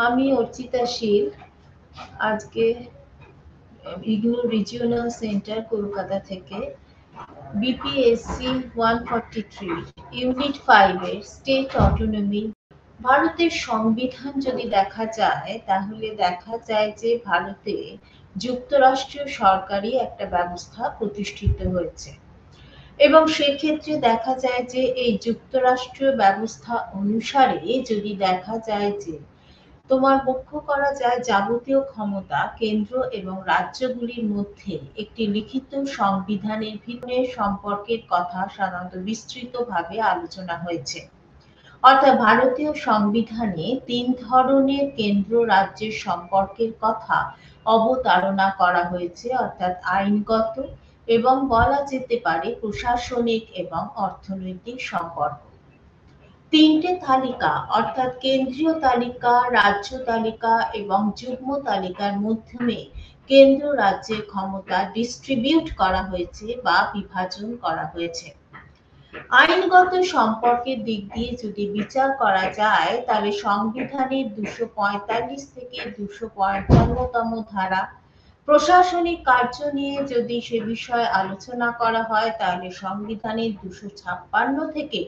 আমি অর্চিতা শীল আজকে ignore regional centre Kolkata থেকে বিপিএসসি 143 ইউনিট 5 এর স্টেট অটোনমি। ভারতের সংবিধান যদি দেখা যায় তাহলে দেখা যায় যে ভারতে যুক্তরাষ্ট্রীয় সরকারি একটা ব্যবস্থা প্রতিষ্ঠিত হয়েছে এবং সেক্ষেত্রে দেখা যায় যে এই যুক্তরাষ্ট্রীয় ব্যবস্থা অনুসারে যদি দেখা যায় যে তোমার মুখ্য করা যায় যাবতীয় ক্ষমতা কেন্দ্র এবং রাজ্যগুলির মধ্যে একটি লিখিত সংবিধানের ভিতরে সম্পর্কের কথা সাধারণত বিস্তৃতভাবে আলোচনা হয়েছে। অর্থাৎ ভারতীয় সংবিধানে ৩ ধরনের কেন্দ্র রাজ্যের সম্পর্কের কথা অবতারণা করা হয়েছে, অর্থাৎ আইনগত এবং বলা যেতে পারে প্রশাসনিক এবং অর্থনৈতিক সম্পর্ক। ৩টে তালিকা অর্থাৎ কেন্দ্রীয় তালিকা, রাজ্য তালিকা এবং যুগ্ম তালিকার মাধ্যমে কেন্দ্র রাজ্যের ক্ষমতা ডিস্ট্রিবিউট করা হয়েছে বা বিভাজন করা হয়েছে। আইনগত সম্পর্কের দিক দিয়ে যদি বিচার করা যায় তাহলে সংবিধানের 245 থেকে 255তম ধারা, প্রশাসনিক কার্য নিয়ে যদি সে বিষয়ে আলোচনা করা হয় তাহলে সংবিধানের 256 থেকে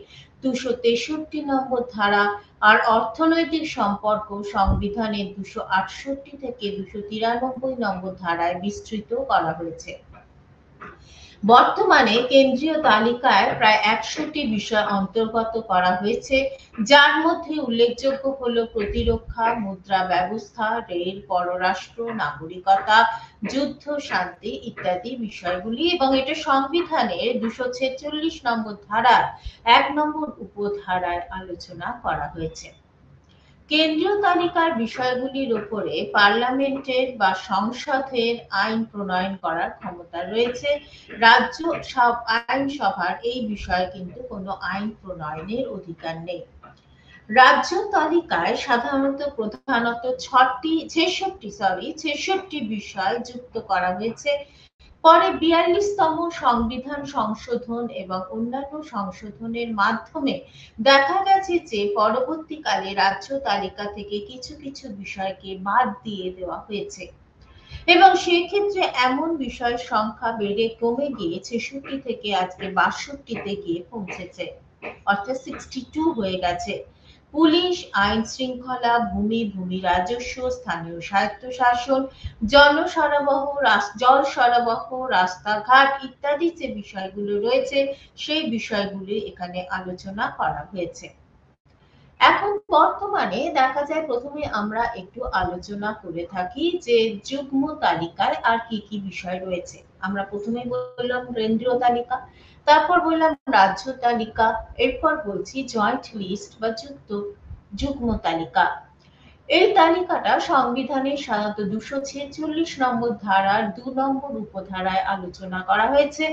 263 নম্বর ধারা, আর অর্থনৈতিক সম্পর্ক সংবিধানের 268 থেকে 293 নম্বর ধারায় বিস্তৃত করা হয়েছে। বর্তমানে কেন্দ্রীয় তালিকায় প্রায় 100টি বিষয় অন্তর্গত করা হয়েছে, যার মধ্যে উল্লেখযোগ্য হলো প্রতিরক্ষা, মুদ্রা ব্যবস্থা, রেল, পররাষ্ট্র, নাগরিকতা, যুদ্ধ, শান্তি ইত্যাদি বিষয়গুলি, এবং এটা সংবিধানের 246 নম্বর ধারার 1 নম্বর উপধারায় আলোচনা করা হয়েছে। কেন্দ্রীয় তালিকার বিষয়গুলির উপরে পার্লামেন্টের বা সংসদের আইন প্রণয়ন করার ক্ষমতা রয়েছে। রাজ্য আইনসভার এই বিষয়ে কিন্তু কোনো আইন প্রণয়নের অধিকার নেই। রাজ্য তালিকায় প্রধানত 66টি বিষয় যুক্ত করা হয়েছে। পরে 42তম সংবিধান সংশোধন এবং অন্যান্য সংশোধনের মাধ্যমে দেখা গেছে যে পরবর্তীকালে রাজ্য তালিকা থেকে কিছু কিছু বিষয়কে বাদ দিয়ে দেওয়া হয়েছে এবং সেক্ষেত্রে এমন বিষয়ের সংখ্যা বেড়ে কমে গিয়ে 66 থেকে আজকে 62তে গিয়ে পৌঁছেছে, অর্থাৎ 62 হয়ে গেছে। পুলিশ, আইন শৃঙ্খলা, ভূমি রাজস্ব, স্থানীয় স্বায়ত্তশাসন, জল সরবরাহ, রাস্তাঘাট ইত্যাদি যে বিষয়গুলো রয়েছে সেই বিষয়গুলি এখানে আলোচনা করা হয়েছে। এখন বর্তমানে দেখা যায় প্রথমে আমরা একটু আলোচনা করে থাকি যে যুগ্ম তালিকায় আর কি কি বিষয় রয়েছে। আমরা প্রথমে বললাম কেন্দ্রীয় তালিকা, তারপর বললাম রাজ্য তালিকা, এরপর বলছি জয়েন্ট লিস্ট বা যুগ্ম তালিকা। এই তালিকাটা সংবিধানের সাধারণত 246 নম্বর ধারার 2 নম্বর উপধারায় আলোচনা করা হয়েছে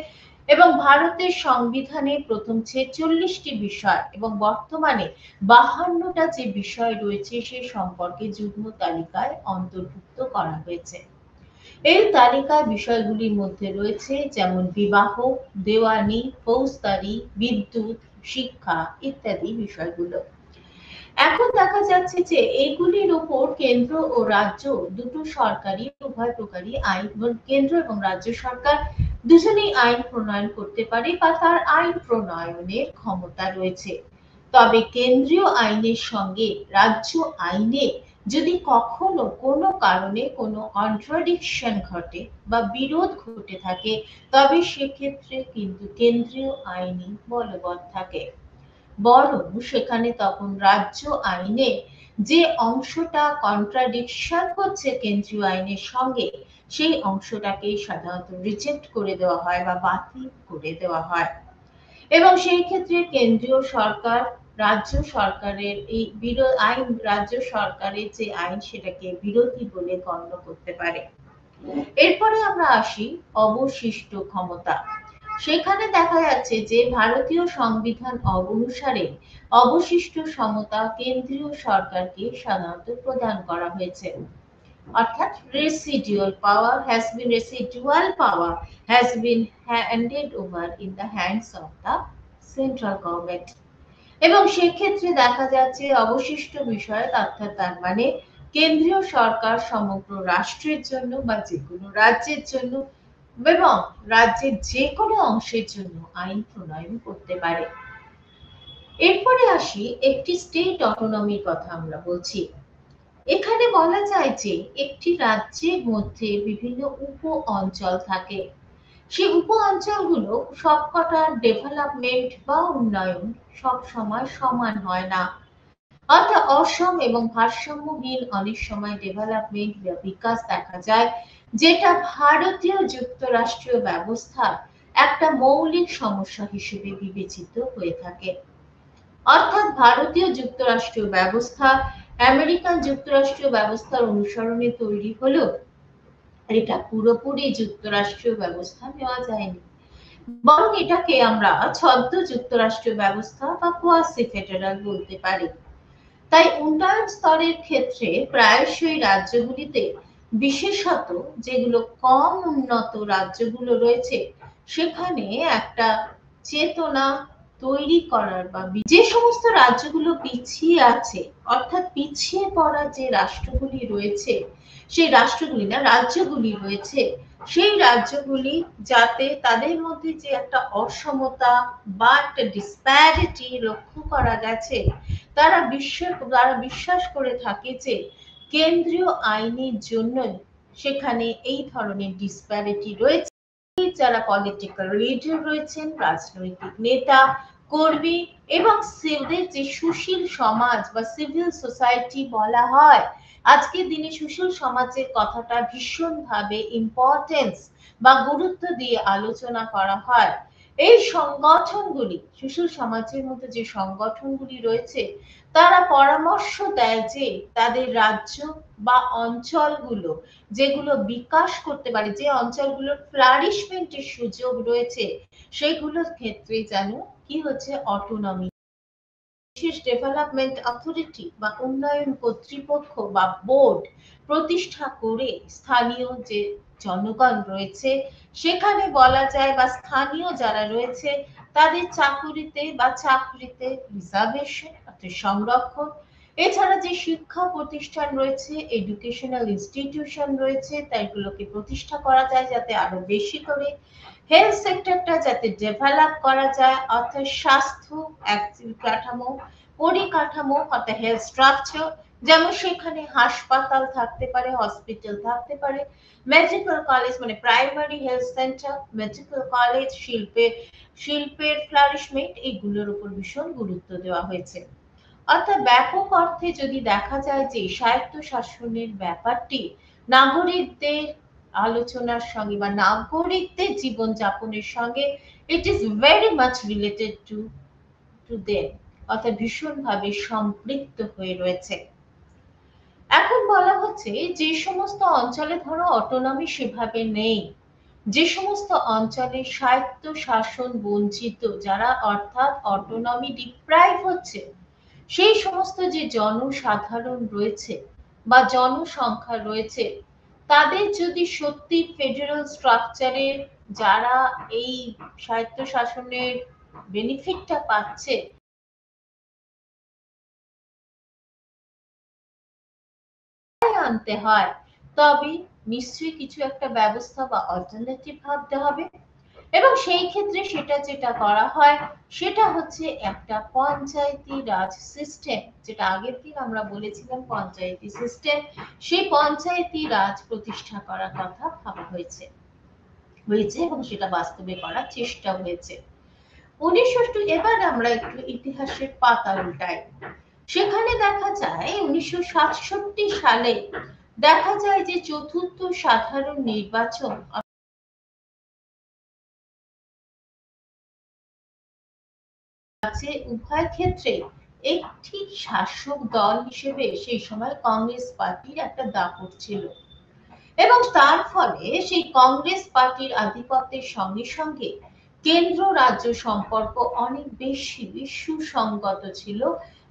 এবং ভারতের সংবিধানে প্রথম 46টি বিষয় এবং বর্তমানে 52টা যে বিষয় রয়েছে সে সম্পর্কে যুগ্ম তালিকায় অন্তর্ভুক্ত করা হয়েছে। এই তালিকায় বিষয়গুলির মধ্যে রয়েছে যেমন বিবাহ, দেওয়ানি, ফৌজদারি, বিদ্যুৎ, শিক্ষা ইত্যাদি বিষয়গুলো। এখন দেখা যাচ্ছে যে এইগুলির উপর কেন্দ্র ও রাজ্য দুটো সরকারি উভয় প্রকারই আইন, কেন্দ্র এবং রাজ্য সরকার দুজনেই আইন প্রণয়ন করতে পারে বা তার আইন প্রণয়নের ক্ষমতা রয়েছে। তবে কেন্দ্রীয় আইনের সঙ্গে রাজ্য আইনে যদি কখনো কোনো কারণে কোনো কন্ট্রাডিকশন ঘটে বা বিরোধ ঘটে থাকে তবে সেক্ষেত্রে কিন্তু কেন্দ্রীয় আইনই বলবৎ থাকে, বরং সেখানে তখন রাজ্য আইনে যে অংশটা কন্ট্রাডিকশন হচ্ছে কেন্দ্রীয় আইনের সঙ্গে সেই অংশটাকে সাধারণত রিজেক্ট করে দেওয়া হয় বা বাতিল করে দেওয়া হয় এবং সেই ক্ষেত্রে কেন্দ্রীয় সরকার রাজ্য সরকারের এই রাজ্য সরকারের যে আইন সেটাকে বিরোধী বলে গণ্য করতে পারে। এরপরে আমরা আসি অবশিষ্ট ক্ষমতা। সেখানে দেখা যাচ্ছে যে ভারতীয় সংবিধান অনুসারে অবশিষ্ট ক্ষমতা কেন্দ্রীয় সরকারকে সাধারণত প্রদান করা হয়েছে, অর্থাৎ residual power has been handed over in the hands of the central government এবং সেক্ষেত্রে দেখা যাচ্ছে অবশিষ্ট বিষয় অর্থাৎ তার মানে কেন্দ্রীয় সরকার সমগ্র রাষ্ট্রের জন্য বা যে কোনো রাজ্যের জন্য এবং রাজ্যের যে কোনো অংশের জন্য আইন প্রণয়ন করতে পারে। এরপরে আসি একটি স্টেট অটোনমির কথা আমরা বলছি। এখানে বলা যায় যে একটি রাজ্যের মধ্যে বিভিন্ন উপ অঞ্চল থাকে। সেই উপ অঞ্চলগুলো সবকটা ডেভেলপমেন্ট বা উন্নয়ন সব সময় সমান হয় না। অর্থাৎ অসম এবং ভারসাম্যহীন অনেক সময় ডেভেলপমেন্ট বা বিকাশ দেখা যায়, যেটা ভারতীয় যুক্তরাষ্ট্রীয় ব্যবস্থার একটা মৌলিক সমস্যা হিসেবে বিবেচিত হয়ে থাকে। অর্থাৎ ভারতীয় যুক্তরাষ্ট্রীয় ব্যবস্থা আমেরিকান যুক্তরাষ্ট্রীয় ব্যবস্থার অনুসরণে তৈরি হলেও এটা পুরোপুরি যুক্তরাষ্ট্রীয় ব্যবস্থা নেওয়া যায়নি, বরং এটাকে আমরা ছদ্ম যুক্তরাষ্ট্রীয় ব্যবস্থা বা কোয়াসি ফেডারাল বলতে পারি। তাই উন্নয়ন স্তরের ক্ষেত্রে প্রায়শই রাজ্যগুলিতে, বিশেষত যেগুলো কম উন্নত রাজ্যগুলো রয়েছে, সেখানে একটা চেতনা তৈরি করার বা যে সমস্ত রাজ্যগুলো পিছিয়ে আছে, অর্থাৎ পিছিয়ে পড়া যে রাষ্ট্রগুলি রয়েছে, সেই রাষ্ট্রগুলি না রাজ্যগুলি রয়েছে, সেই রাজ্যগুলি যাতে তাদের মধ্যে যে একটা অসমতা বা একটা ডিসপ্যারিটি লক্ষ্য করা গেছে, তারা বিশ্বাস করে থাকে যে কেন্দ্রীয় আইনের জন্য সেখানে এই ধরনের ডিসপ্যারিটি রয়েছে। যারা পলিটিক্যাল লিডার রয়েছেন, রাজনৈতিক নেতা, কর্মী এবং সিভিল যে সুশীল সমাজ বা সিভিল সোসাইটি বলা হয়, আজকের দিনে সুশীল সমাজের কথাটা ভীষণভাবে ইম্পর্টেন্স বা গুরুত্ব দিয়ে আলোচনা করা হয়। এই সংগঠনগুলি, সুশীল সমাজের মধ্যে যে সংগঠনগুলি রয়েছে, তারা পরামর্শ দেয় যে তাদের রাজ্য বা অঞ্চলগুলো যেগুলো বিকাশ করতে পারে, যে অঞ্চলগুলোর ফ্লারিশমেন্টের সুযোগ রয়েছে, সেগুলোর ক্ষেত্রে যেন কি হচ্ছে অটোনমি, বিশেষ ডেভেলপমেন্ট অথরিটি বা উন্নয়ন কর্তৃপক্ষ বা বোর্ড প্রতিষ্ঠা করে স্থানীয় যে জনগণ রয়েছে সেখানে বলা যায়, বা স্থানীয় যারা রয়েছে তাদের চাকরিতে রিজার্ভেশন অর্থাৎ সংরক্ষণ, এছাড়া যে শিক্ষা প্রতিষ্ঠান রয়েছে, এডুকেশনাল ইনস্টিটিউশন রয়েছে, তাইগুলোকে প্রতিষ্ঠা করা যায় যাতে আরো বেশি করে হেলথ সেক্টরটা যাতে ডেভেলপ করা যায়, অর্থাৎ স্বাস্থ্য কাঠামো, পরিকাঠামো অর্থাৎ হেলথ স্ট্রাকচার, যেমন সেখানে হাসপাতাল থাকতে পারে, হসপিটাল থাকতে পারে, মেডিকেল কলেজ মানে primary health centre, medical college, শিল্পের ফ্লারিশমেন্ট, এইগুলোর উপর ভীষণ গুরুত্ব দেওয়া হয়েছে। অর্থাৎ ব্যাপক অর্থে যদি দেখা যায় যে স্বায়ত্ত শাসনের ব্যাপারটি নাগরিকদের আলোচনার সঙ্গে বা নাগরিকদের জীবনযাপনের সঙ্গে it is very much related to them, অর্থাৎ ভীষণভাবে সম্পৃক্ত হয়ে রয়েছে। এখন বলা হচ্ছে যে সমস্ত অঞ্চলে ধরো অটোনমি সেভাবে নেই, যে সমস্ত অঞ্চলে স্বায়ত্ত শাসন বঞ্চিত, যারা অর্থাৎ অটোনমি ডিপ্রাইভ হচ্ছে, সেই সমস্ত যে জনসাধারণ রয়েছে বা জনসংখ্যা রয়েছে, তাদের যদি সত্যি ফেডারেল স্ট্রাকচারে যারা এই স্বায়ত্তশাসনের বেনিফিটটা পাচ্ছে, আনতে হয়, তবে নিশ্চয়ই কিছু একটা ব্যবস্থা বা অল্টারনেটিভ ভাবতে হবে। এবং সেই ক্ষেত্রে সেটা যেটা করা হয় সেটা হচ্ছে একটা পঞ্চায়েতি রাজ সিস্টেম, যেটা আগের দিন আমরা বলেছিলাম পঞ্চায়েতি সিস্টেম, সেই পঞ্চায়েতি রাজ প্রতিষ্ঠা করার কথা ভাবা হয়েছে এবং সেটা বাস্তবে করার চেষ্টা হয়েছে। 1900 এবার আমরা একটু ইতিহাসের পাতা উল্টাই, সেখানে দেখা যায় 1967 সালে দেখা যায় যে চতুর্থ সাধারণ নির্বাচন আছে, উভয় ক্ষেত্রে একটি শাসক দল হিসেবে সেই সময় কংগ্রেস পার্টির একটা দাপট ছিল এবং তার ফলে সেই কংগ্রেস পার্টির আধিপত্যের সঙ্গে সঙ্গে কেন্দ্র রাজ্য সম্পর্ক অনেক বেশি সুসংগত ছিল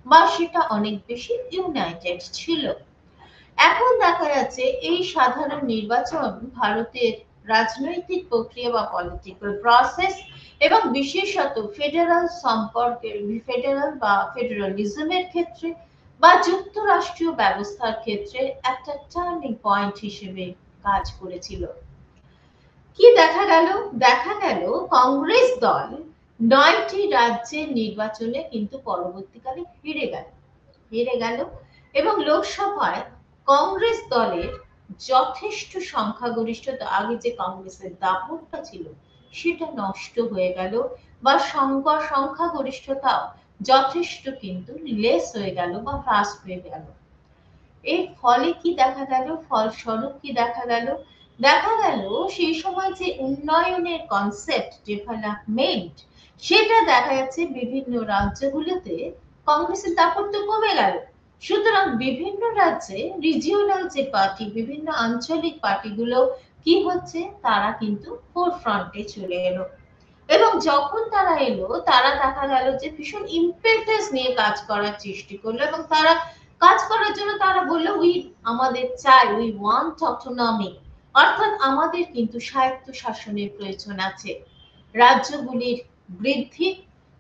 বা সেটা অনেক বেশি ইউনাইটেড ছিল। এখন দেখা যাচ্ছে এই সাধারণ নির্বাচন ভারতের রাজনৈতিক প্রক্রিয়া বা পলিটিক্যাল প্রসেস এবং বিশেষত ফেডারেল সম্পর্কের, ফেডারেল বা ফেডারালিজমের ক্ষেত্রে বা যুক্তরাষ্ট্রীয় ব্যবস্থার ক্ষেত্রে একটা টার্নিং পয়েন্ট হিসেবে কাজ করেছিল। কি দেখা গেল? দেখা গেল কংগ্রেস দল ৯টি রাজ্যের নির্বাচনে কিন্তু পরবর্তীকালে হেরে গেল এবং লোকসভায় কংগ্রেস দলের যথেষ্ট সংখ্যাগরিষ্ঠতা, আগে যে কংগ্রেসের দাপটটা ছিল সেটা নষ্ট হয়ে গেল, বা সংখ্যাগরিষ্ঠতাও যথেষ্ট কিন্তু লেস হয়ে গেল বা হ্রাস হয়ে গেল। এর ফলে কি দেখা গেল? ফলস্বরূপ কি দেখা গেল? দেখা গেল সেই সময় যে উন্নয়নের কনসেপ্ট, ডেভেলপমেন্ট, সেটা দেখা যাচ্ছে বিভিন্ন রাজ্যগুলোতে কংগ্রেসের দাপত্য কমে গেল। সুতরাং বিভিন্ন রাজ্যে রিজিওনাল যে পার্টি, বিভিন্ন আঞ্চলিক পার্টিগুলো কি হচ্ছে, তারা কিন্তু ফোরফ্রন্টে চলে এলো। এবং যখন তারা এলো, তারা দেখা গেল যে ভীষণ ইম্পেটাস নিয়ে কাজ করার চেষ্টা করলো, এবং তারা কাজ করার জন্য তারা বললো আমাদের চাই, উই ওয়ান্ট অটোনমি, অর্থাৎ আমাদের কিন্তু স্বায়ত্ত শাসনের প্রয়োজন আছে। রাজ্যগুলির বৃদ্ধি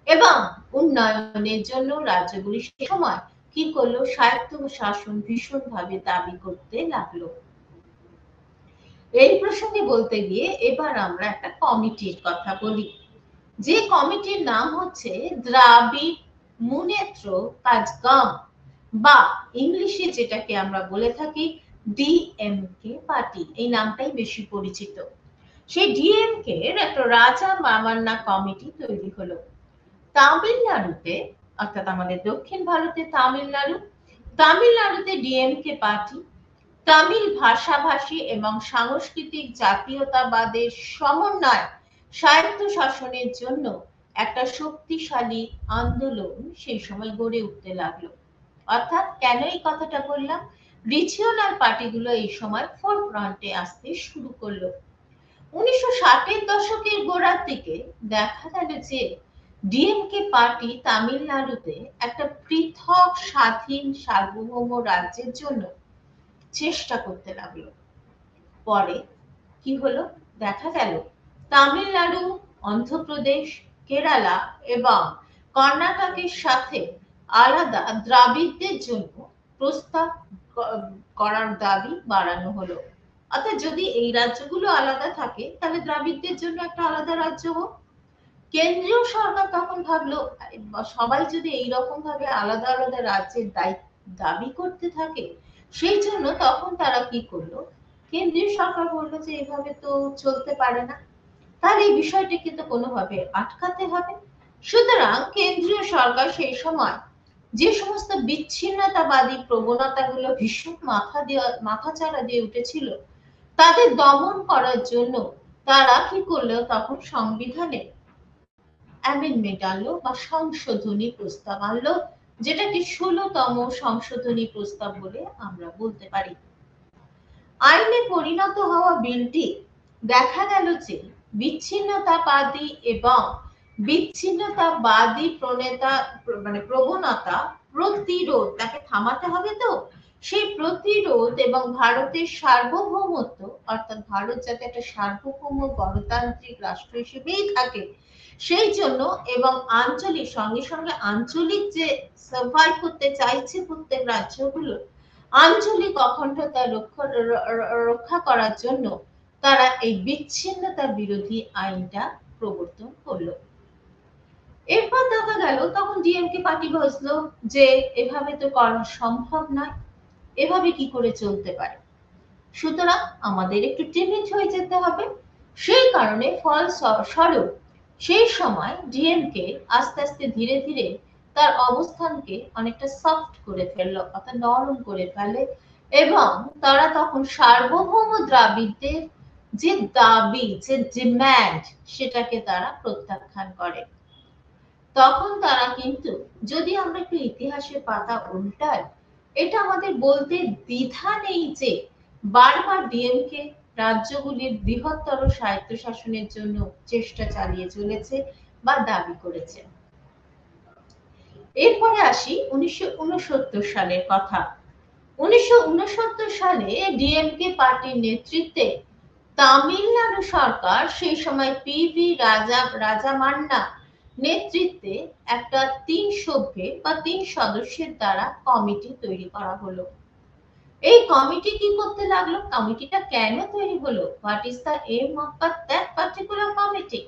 এবং উন্নয়নের জন্য রাজ্যগুলি সে সময় কি করলো, স্বায়ত্ত শাসন ভীষণভাবে দাবি করতে লাগলো। এই প্রসঙ্গে বলতে গিয়ে এবার আমরা একটা কমিটির কথা বলি, যে কমিটির নাম হচ্ছে দ্রাবিড় মুনেত্র কাজগম, বা ইংলিশে যেটাকে আমরা বলে থাকি ডিএমকে পার্টি, এই নামটাই বেশি পরিচিত। সেই ডিএমকে এর একটা রাজা মামান্না কমিটি তৈরি হলো তামিলনাড়ুতে, অর্থাৎ আমাদের দক্ষিণ ভারতে তামিলনাড়ুতে ডিএমকে পার্টি তামিল ভাষাভাষী এবং সাংস্কৃতিক জাতীয়তাবাদের সমন্বয় স্বায়ত্ত শাসনের জন্য একটা শক্তিশালী আন্দোলন সেই সময় গড়ে উঠতে লাগলো। অর্থাৎ কেন এই কথাটা বললাম? রিজিওনাল পার্টিগুলো এই সময় ফোরফ্রন্টে আসতে শুরু করলো। 1960-এর দশকের গোড়ার দিকে দেখা গেল যে ডিএমকে পার্টি তামিলনাড়ুতে একটা পৃথক স্বাধীন সার্বভৌম রাজ্যের জন্য চেষ্টা করতে লাগলো। পরে কি হলো? দেখা গেল তামিলনাড়ু, অন্ধ্রপ্রদেশ, কেরালা এবং কর্ণাটকের সাথে আলাদা দ্রাবিড়দের জন্য প্রস্তাব করার দাবি বাড়ানো হলো। অর্থাৎ যদি এই রাজ্যগুলো আলাদা থাকে, তাহলে দ্রাবিড়দের জন্য একটা আলাদা রাজ্য হোক। কেন্দ্রীয় সরকার তখন ভাবলো, সবাই যদি এইরকম ভাবে আলাদা আলাদা রাজ্যের দাবি করতে থাকে, সেই জন্য তখন তারা কি করলো, কেন্দ্রীয় সরকার বললো যে এভাবে তো চলতে পারে না, তাহলে এই বিষয়টি কিন্তু কোনোভাবে আটকাতে হবে। সুতরাং কেন্দ্রীয় সরকার সেই সময় যে সমস্ত বিচ্ছিন্নতাবাদী প্রবণতাগুলো ভীষণ মাথাচাড়া দিয়ে উঠেছিল, তাদের দমন করার জন্য তারা কি করলো, তখন সংবিধানে অ্যামেন্ডমেন্ট আনলো বা সংশোধনী প্রস্তাব আনলো, যেটাকে 16তম সংশোধনী প্রস্তাব বলে আমরা বলতে পারি। আইনে পরিণত হওয়া বিলটি দেখা গেল যে বিচ্ছিন্নতাবাদী এবং বিচ্ছিন্নতাবাদী প্রবণতা প্রতিরোধ, তাকে থামাতে হবে তো, সেই প্রতিরোধ এবং ভারতের সার্বভৌমত্ব, অর্থাৎ ভারত যাতে একটা সার্বভৌম গণতান্ত্রিক রাষ্ট্র হিসেবেই থাকে সেই জন্য, এবং আঞ্চলিক সঙ্গে সঙ্গে আঞ্চলিক যে সার্ভাইভ করতে চাইছে প্রত্যেক রাজ্যগুলো, আঞ্চলিক অখণ্ডতা রক্ষা করার জন্য তারা এই বিচ্ছিন্নতা বিরোধী আইনটা প্রবর্তন করলো। এরপর দেখা গেল তখন ডিএমকে পার্টি বুঝলো যে এভাবে তো করা সম্ভব নয়, এভাবে কি করে চলতে পারে, সুতরাং আমাদের একটু টিমিড হয়ে যেতে হবে। সেই কারণে ফলস্বরূপ সেই সময় ডিএমকে আস্তে আস্তে ধীরে ধীরে তার অবস্থানকে অনেকটা সফট করে ফেললো, অর্থাৎ নরম করে ফেলে, এবং তারা তখন সার্বভৌম দ্রাবিড়দের যে দাবি, যে ডিম্যান্ড, সেটাকে তারা প্রত্যাখ্যান করে। তখন তারা কিন্তু, যদি আমরা একটু ইতিহাসের পাতা উল্টাই, এটা আমাদের বলতে দ্বিধা নেই যে বারবার ডিএমকে রাজ্যগুলির বৃহত্তর স্বায়ত্তশাসনের জন্য চেষ্টা চালিয়ে চলেছে বা দাবি করেছে। এরপরে আসি 1969 সালের কথা। 1969 সালে ডিএমকে পার্টির নেতৃত্বে তামিলনাড়ু সরকার সেই সময় পিভি রাজামান্না নেতৃত্বে একটা 3 সভ্যের বা 3 সদস্যের দ্বারা কমিটি তৈরি করা হলো। এই কমিটি কি করতে লাগলো? কমিটিটা কেন তৈরি হলো? What is the aim of that particular committee?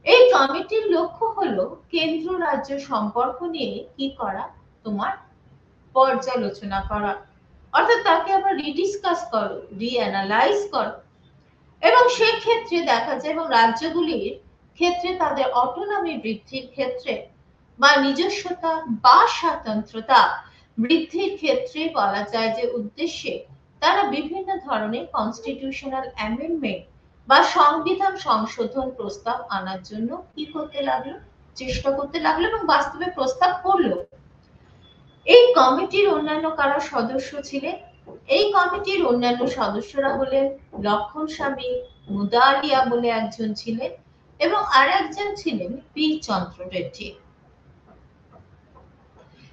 এই কমিটির লক্ষ্য হলো কেন্দ্র রাজ্য সম্পর্ক নিয়ে কি করা? তোমার পর্যালোচনা করা, অর্থাৎ তাকে আবার রিডিসকাস করো, রিঅ্যানালাইজ করো। এবং সেক্ষেত্রে দেখা যায় এবং রাজ্যগুলির ক্ষেত্রে তাদের অটোনমি বৃদ্ধির ক্ষেত্রে বা নিজস্বতা বা স্বাতন্ত্রতা বৃদ্ধির ক্ষেত্রে বলা যায় যে উদ্দেশ্যে তারা বিভিন্ন ধরনের কনস্টিটিউশনাল অ্যামেন্ডমেন্ট বা সংবিধান সংশোধন প্রস্তাব আনার জন্য কি করতে লাগলো? চেষ্টা করতে লাগলো এবং বাস্তবে প্রস্তাব করলো। এই কমিটির অন্যান্য কারা সদস্য ছিলেন? এই কমিটির অন্যান্য সদস্যরা হলেন লক্ষণ স্বামী মুদালিয়া বলে একজন ছিলেন এবং আর একজন ছিলেন পি চন্দ্র রেড্ডি।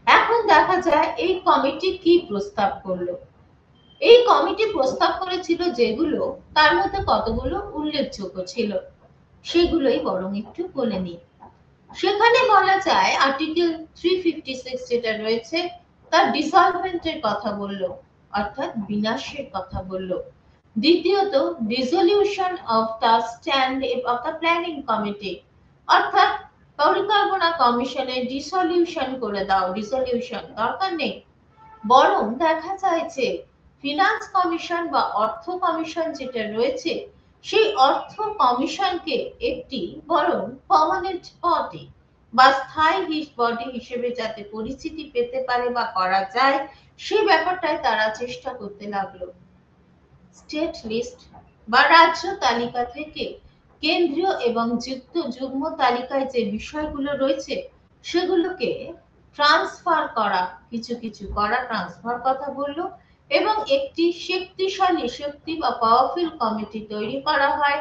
এখন দেখা যায় এই কমিটি কি প্রস্তাব করলো? এই কমিটি প্রস্তাব করেছিল যেগুলো, তার মধ্যে কতগুলো উল্লেখযোগ্য ছিল সেগুলোই বরং একটু বলে নিই। সেখানে বলা যায় আর্টিকেল 356 যেটা রয়েছে তার ডিসলভেন্টের কথা বলল, অর্থাৎ বিনাশের কথা বলল। দ্বিতীয়ত dissolution of the stand of the planning committee, অর্থাৎ পরিকল্পনা কমিশনের ডিসলিউশন করে দাও। ডিসলিউশন দরকার নেই, বরং দেখা যায় যে ফিনান্স কমিশন বা অর্থ কমিশন যেটা রয়েছে সেই অর্থ কমিশনকে একটি বরং পার্মানেন্ট বডি বা স্থায়ী বডি হিসেবে যাতে পরিচিতি পেতে পারে বা করা যায় সেই ব্যাপারটাই তারা চেষ্টা করতে লাগলো। স্টেট লিস্ট বা রাজ্য তালিকা থেকে কেন্দ্রীয় এবং যুগ্ম তালিকায় যে বিষয়গুলো রয়েছে সেগুলোকে ট্রান্সফার করা, কিছু কিছু করা, ট্রান্সফার কথা বললো এবং একটি শক্তিশালী শক্তি বা পাওয়ারফুল কমিটি তৈরি করা হয়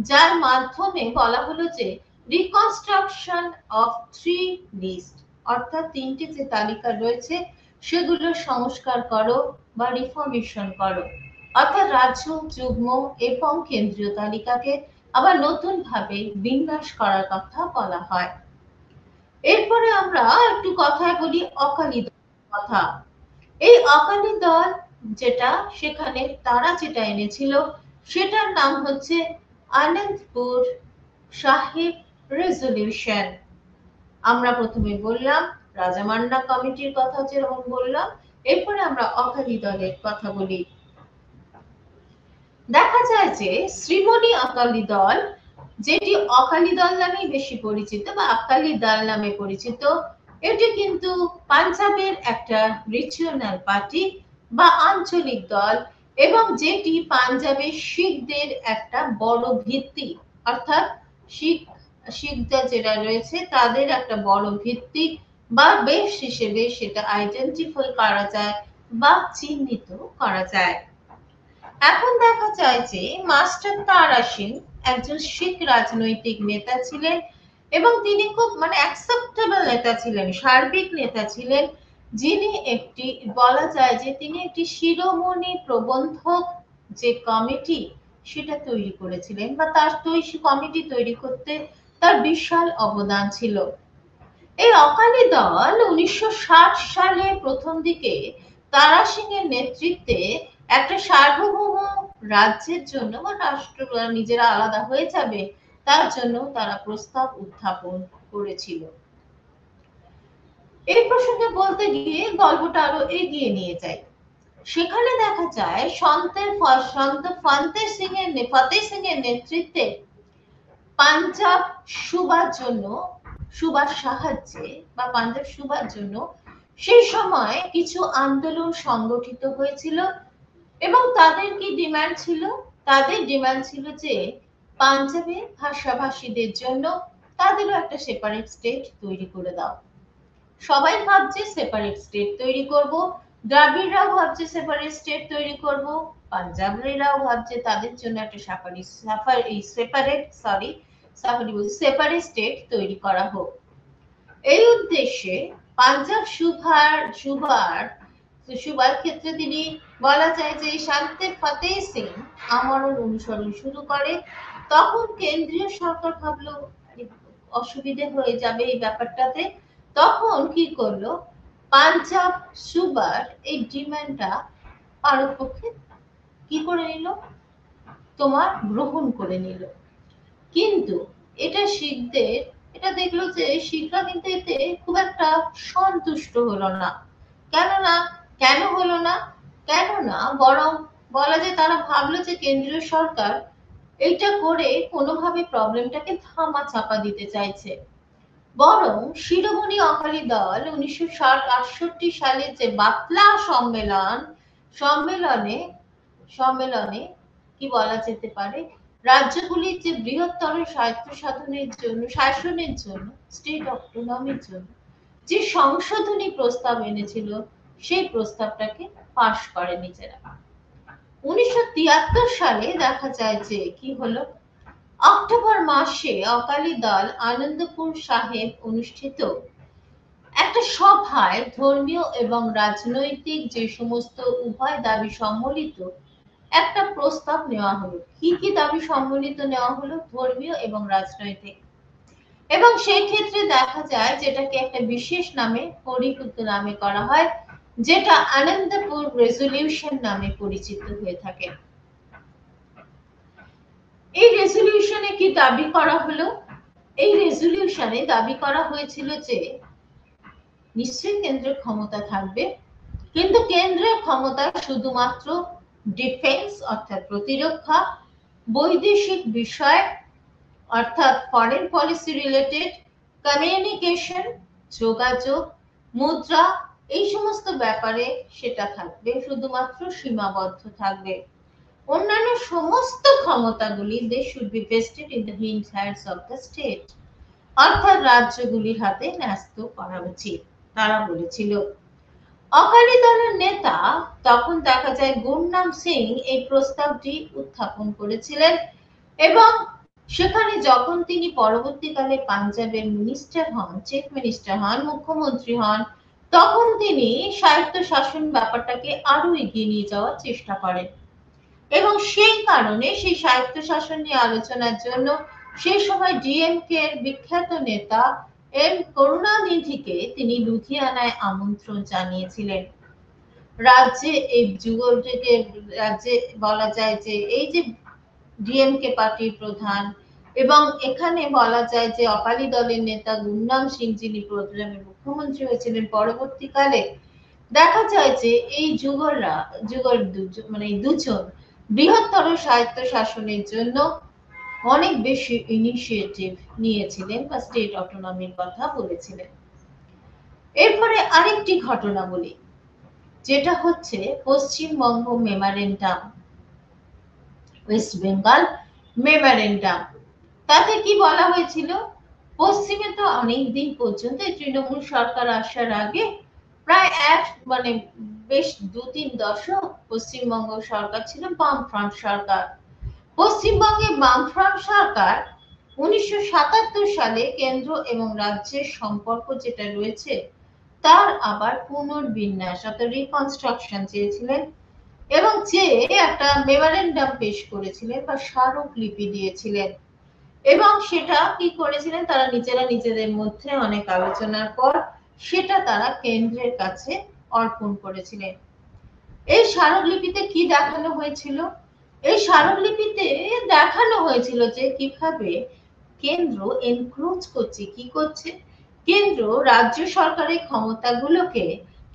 যার মাধ্যমে বলা হলো যে রিকনস্ট্রাকশন অফ 3 লিস্ট, অর্থাৎ 3টি যে তালিকা রয়েছে সেগুলো সংস্কার করো বা রিফর্মেশন করো, অর্থাৎ রাজ্য যুগ্ম এবং কেন্দ্রীয় তালিকাকে আবার নতুন ভাবে বিন্যাস করার কথা বলা হয়। এরপরে আমরা একটু কথা বলি অকালি দলের কথা। এই অকালি দল যেটা, সেখানে তারা যেটা এনেছিল সেটার নাম হচ্ছে আনন্দপুর সাহিব রেজলিউশন। আমরা প্রথমে বললাম রাজামান্ডা কমিটির কথা যেরকম বললাম, এরপরে আমরা অকালি দলের কথা বলি। দেখা যায় যে শ্রীমণি আকালি দল, যেটি অকালি দল নামেই বেশি পরিচিত বা আকালি দল নামে পরিচিত, এটি কিন্তু পাঞ্জাবের একটা রিজিওনাল পার্টি বা আঞ্চলিক দল এবং যেটি পাঞ্জাবের শিখদের একটা বড় ভিত্তি, অর্থাৎ শিখরা যেটা রয়েছে তাদের একটা বড় ভিত্তি বা বেশ হিসেবে সেটা আইডেন্টিফাই করা যায় বা চিহ্নিত করা যায়। এখন দেখা যায় যে মাস্টার তারা সিং একজন শিখ রাজনৈতিক নেতা ছিলেন এবং তিনি খুব অ্যাকসেপ্টেবল নেতা ছিলেন, সার্বিক নেতা ছিলেন, যিনি একটি বলা যায় যে তিনি একটি শিরোমণি প্রবন্ধক যে কমিটি সেটা তৈরি করেছিলেন বা তার কমিটি তৈরি করতে তার বিশাল অবদান ছিল। এই অকালি দল 1960 সালে প্রথম দিকে তারা সিং এর নেতৃত্বে একটা সার্বভৌম রাজ্যের জন্য বা রাষ্ট্র নিজেরা আলাদা হয়ে যাবে তার জন্য তারা প্রস্তাব উত্থাপন করেছিল। এই প্রসঙ্গে বলতে গিয়ে গল্পটা আরো এগিয়ে নিয়ে যায়। সেখানে দেখা যায় সন্ত ফতেহ সিং এর নেতৃত্বে পাঞ্জাব সুবার সাহায্যে বা পাঞ্জাব সুবার জন্য সেই সময় কিছু আন্দোলন সংগঠিত হয়েছিল এবং তাদের কি ডিমান্ড ছিল? তাদের ডিমান্ড ছিল যে পাঞ্জাবে ভাষাভাষীদের জন্য তাদেরও একটা সেপারেট স্টেট তৈরি করে দাও। সবাই ভাবছে সেপারেট স্টেট তৈরি করব, দ্রাবিড়রাও ভাবছে সেপারেট স্টেট তৈরি করব, পাঞ্জাবিরাও ভাবছে তাদের জন্য একটা সেপারেট স্টেট তৈরি করা হোক। এই উদ্দেশ্যে পাঞ্জাব সুবার ক্ষেত্রে তিনি বলা যায় যে সন্ত ফতেহ সিং আমরণ অনুসরণ শুরু করে। তখন কেন্দ্রীয় সরকার ভাবলো অসুবিধে হয়ে যাবে এই ব্যাপারটাতে, তখন কি করলো পাঞ্জাব সুবার এই ডিমান্ডটা পারতপক্ষে কি করে নিল, তোমার গ্রহণ করে নিল। কিন্তু এটা শিখদের, এটা দেখলো যে শিখরা কিন্তু এতে খুব একটা সন্তুষ্ট হলো না। কেননা কেন হলো না, কেননা বরং বলা যায় তারা ভাবলো যে কেন্দ্রীয় সরকার এইটা করে কোনোভাবে প্রবলেমটাকে ধামা চাপা দিতে চাইছে। বরং শিরোমণি অকালি দল 1968 সালে যে বাতলা সম্মেলনে সম্মেলনে কি বলা যেতে পারে, রাজ্যগুলির যে বৃহত্তর স্বায়ত্ত সাধনের জন্য, শাসনের জন্য, স্টেট অটোনমির জন্য যে সংশোধনী প্রস্তাব এনেছিল, সেই প্রস্তাবটাকে পাশ করে নিজেরা। 1973 সালে দেখা যায় যে কি হলো, অক্টোবর মাসে অকালি দল আনন্দপুর সাহেব অনুষ্ঠিত একটা সভায় ধর্মীয় এবং রাজনৈতিক যে সমস্ত উভয় দাবি সম্মিলিত একটা প্রস্তাব নেওয়া হলো। কি কি দাবি সম্মিলিত নেওয়া হলো? ধর্মীয় এবং রাজনৈতিক। এবং সেই ক্ষেত্রে দেখা যায় যেটাকে একটা বিশেষ নামে, পরিচিত নামে করা হয়, যেটা আনন্দপুর রেজলিউশন নামে পরিচিত হয়ে থাকে। এই রেজলিউশনে কি দাবি করা হলো? এই রেজলিউশনে দাবি করা হয়েছিল যে নিশ্চয়ই কেন্দ্রের ক্ষমতা থাকবে, কিন্তু কেন্দ্রের ক্ষমতা শুধুমাত্র ডিফেন্স অর্থাৎ প্রতিরক্ষা, বৈদেশিক বিষয় অর্থাৎ ফরেন পলিসি রিলেটেড, কমিউনিকেশন যোগাযোগ, মুদ্রা, এই সমস্ত ব্যাপারে সেটা থাকবে, শুধুমাত্র সীমাবদ্ধ থাকবে। অন্যান্য সমস্ত ক্ষমতাগুলি they should be vested in the hands of the state, অর্থাৎ রাজ্যগুলির হাতে ন্যস্ত করা উচিত, তারা বলেছিল। অকালি দলের নেতা তখন দেখা যায় গুরনাম সিং এই প্রস্তাবটি উত্থাপন করেছিলেন, এবং সেখানে যখন তিনি পরবর্তীকালে পাঞ্জাবের মিনিস্টার হন, চিফ মিনিস্টার হন, মুখ্যমন্ত্রী হন, তখন তিনি স্বায়ত্ত শাসন ব্যাপারটাকে আরো এগিয়ে নিয়ে যাওয়ার চেষ্টা করেন। এবং সেই কারণে সেই স্বায়ত্ত শাসন নিয়ে আলোচনার জন্য সেই সময় ডিএমকে এর বিখ্যাত নেতা এম করুণানিধিকে তিনি লুধিয়ানায় আমন্ত্রণ জানিয়েছিলেন। রাজ্যে এই যুগলটিকে রাজ্যে বলা যায় যে এই যে ডিএমকে পার্টির প্রধান, এবং এখানে বলা যায় যে অকালি দলের নেতা গুরনাম সিং, যিনি প্রথমে মুখ্যমন্ত্রী হয়েছিলেন, পরবর্তীকালে দেখা যায় যে এই যুগল মানে দুজন বৃহত্তর স্বায়ত্ত শাসনের জন্য অনেক বেশি ইনিশিয়েটিভ নিয়েছিলেন বা স্টেট অটোনমির কথা বলেছিলেন। এরপরে আরেকটি ঘটনা বলি, যেটা হচ্ছে Paschimbanga memorandum, West Bengal memorandum. তাতে কি বলা হয়েছিল, পশ্চিমে তো অনেকদিন পর্যন্ত তৃণমূল সরকার আসার আগে প্রায় মানে বেশ 2-3 দশক পশ্চিমবঙ্গ সরকার ছিল বামফ্রন্ট সরকার। পশ্চিমবঙ্গে বামফ্রন্ট সরকার 1977 সালে কেন্দ্র এবং রাজ্যের সম্পর্ক যেটা রয়েছে তার আবার পুনর্বিন্যাস অর্থাৎ রিকনস্ট্রাকশন চেয়েছিলেন, এবং যে একটা মেমোরেন্ডাম পেশ করেছিলেন বা স্মারকলিপি দিয়েছিলেন। এবং সেটা কি করেছিলেন, তারা নিজেরা নিজেদের মধ্যে অনেক আলোচনার পর সেটা তারা কেন্দ্রের কাছে অর্পণ করেছিলেন। এই স্মারকলিপিতে কি দেখানো হয়েছিল? এই স্মারকলিপিতে দেখানো হয়েছিল যে কিভাবে কেন্দ্র এনক্রোচ করছে, কি করছে, কেন্দ্র রাজ্য সরকারের ক্ষমতাগুলোকে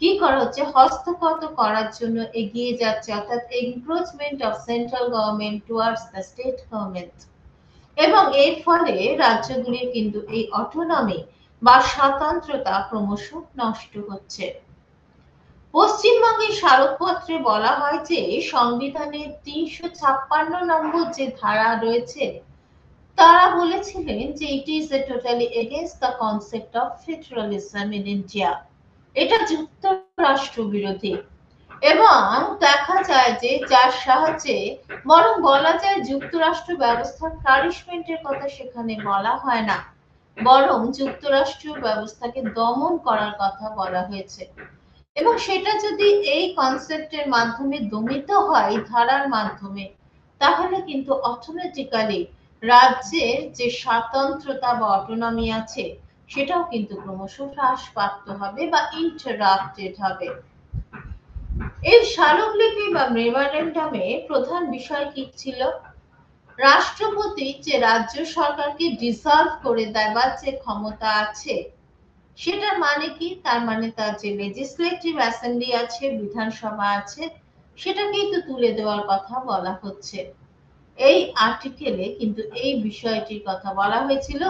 কি করা হচ্ছে, হস্তগত করার জন্য এগিয়ে যাচ্ছে, অর্থাৎ encroachment of central government towards the state government. এবং এর ফলে রাজ্যগুলির কিন্তু এই অটোনমি বা স্বতন্ত্রতা ক্রমশ নষ্ট হচ্ছে। পশ্চিমবঙ্গের স্মারকপত্রে বলা হয় যে সংবিধানের 356 নম্বর যে ধারা রয়েছে, তারা বলেছিলেন যে it is totally against the concept of federalism in India, এটা যুক্তরাষ্ট্র বিরোধী। এবং দেখা যায় যে যার সাহায্যে বরং বলা যায় যুক্তরাষ্ট্র ব্যবস্থার ফ্লারিশমেন্টের কথা সেখানে বলা হয় না, বরং যুক্তরাষ্ট্র ব্যবস্থাকে দমন করার কথা বলা হয়েছে। এবং সেটা যদি এই কনসেপ্টের মাধ্যমে দমিত হয় ধারার মাধ্যমে, তাহলে কিন্তু অটোমেটিক্যালি রাজ্যের যে স্বাতন্ত্রতা বা অটোনমি আছে সেটাও কিন্তু ক্রমশ হ্রাসপ্রাপ্ত হবে বা ইন্টারাপ্টেড হবে। এই স্মারকলিপি বা মেমোরেন্ডামে প্রধান বিষয় কি ছিল? রাষ্ট্রপতি যে রাজ্য সরকারকে ডিসলভ করে দেওয়ার যে ক্ষমতা আছে সেটার মানে কি? তার মানে তার যে লেজিসলেটিভ অ্যাসেম্বলি আছে, বিধানসভা আছে, সেটাকেই তো তুলে দেওয়ার কথা বলা হচ্ছে। এই আর্টিকেলে কিন্তু এই বিষয়টির কথা বলা হয়েছিল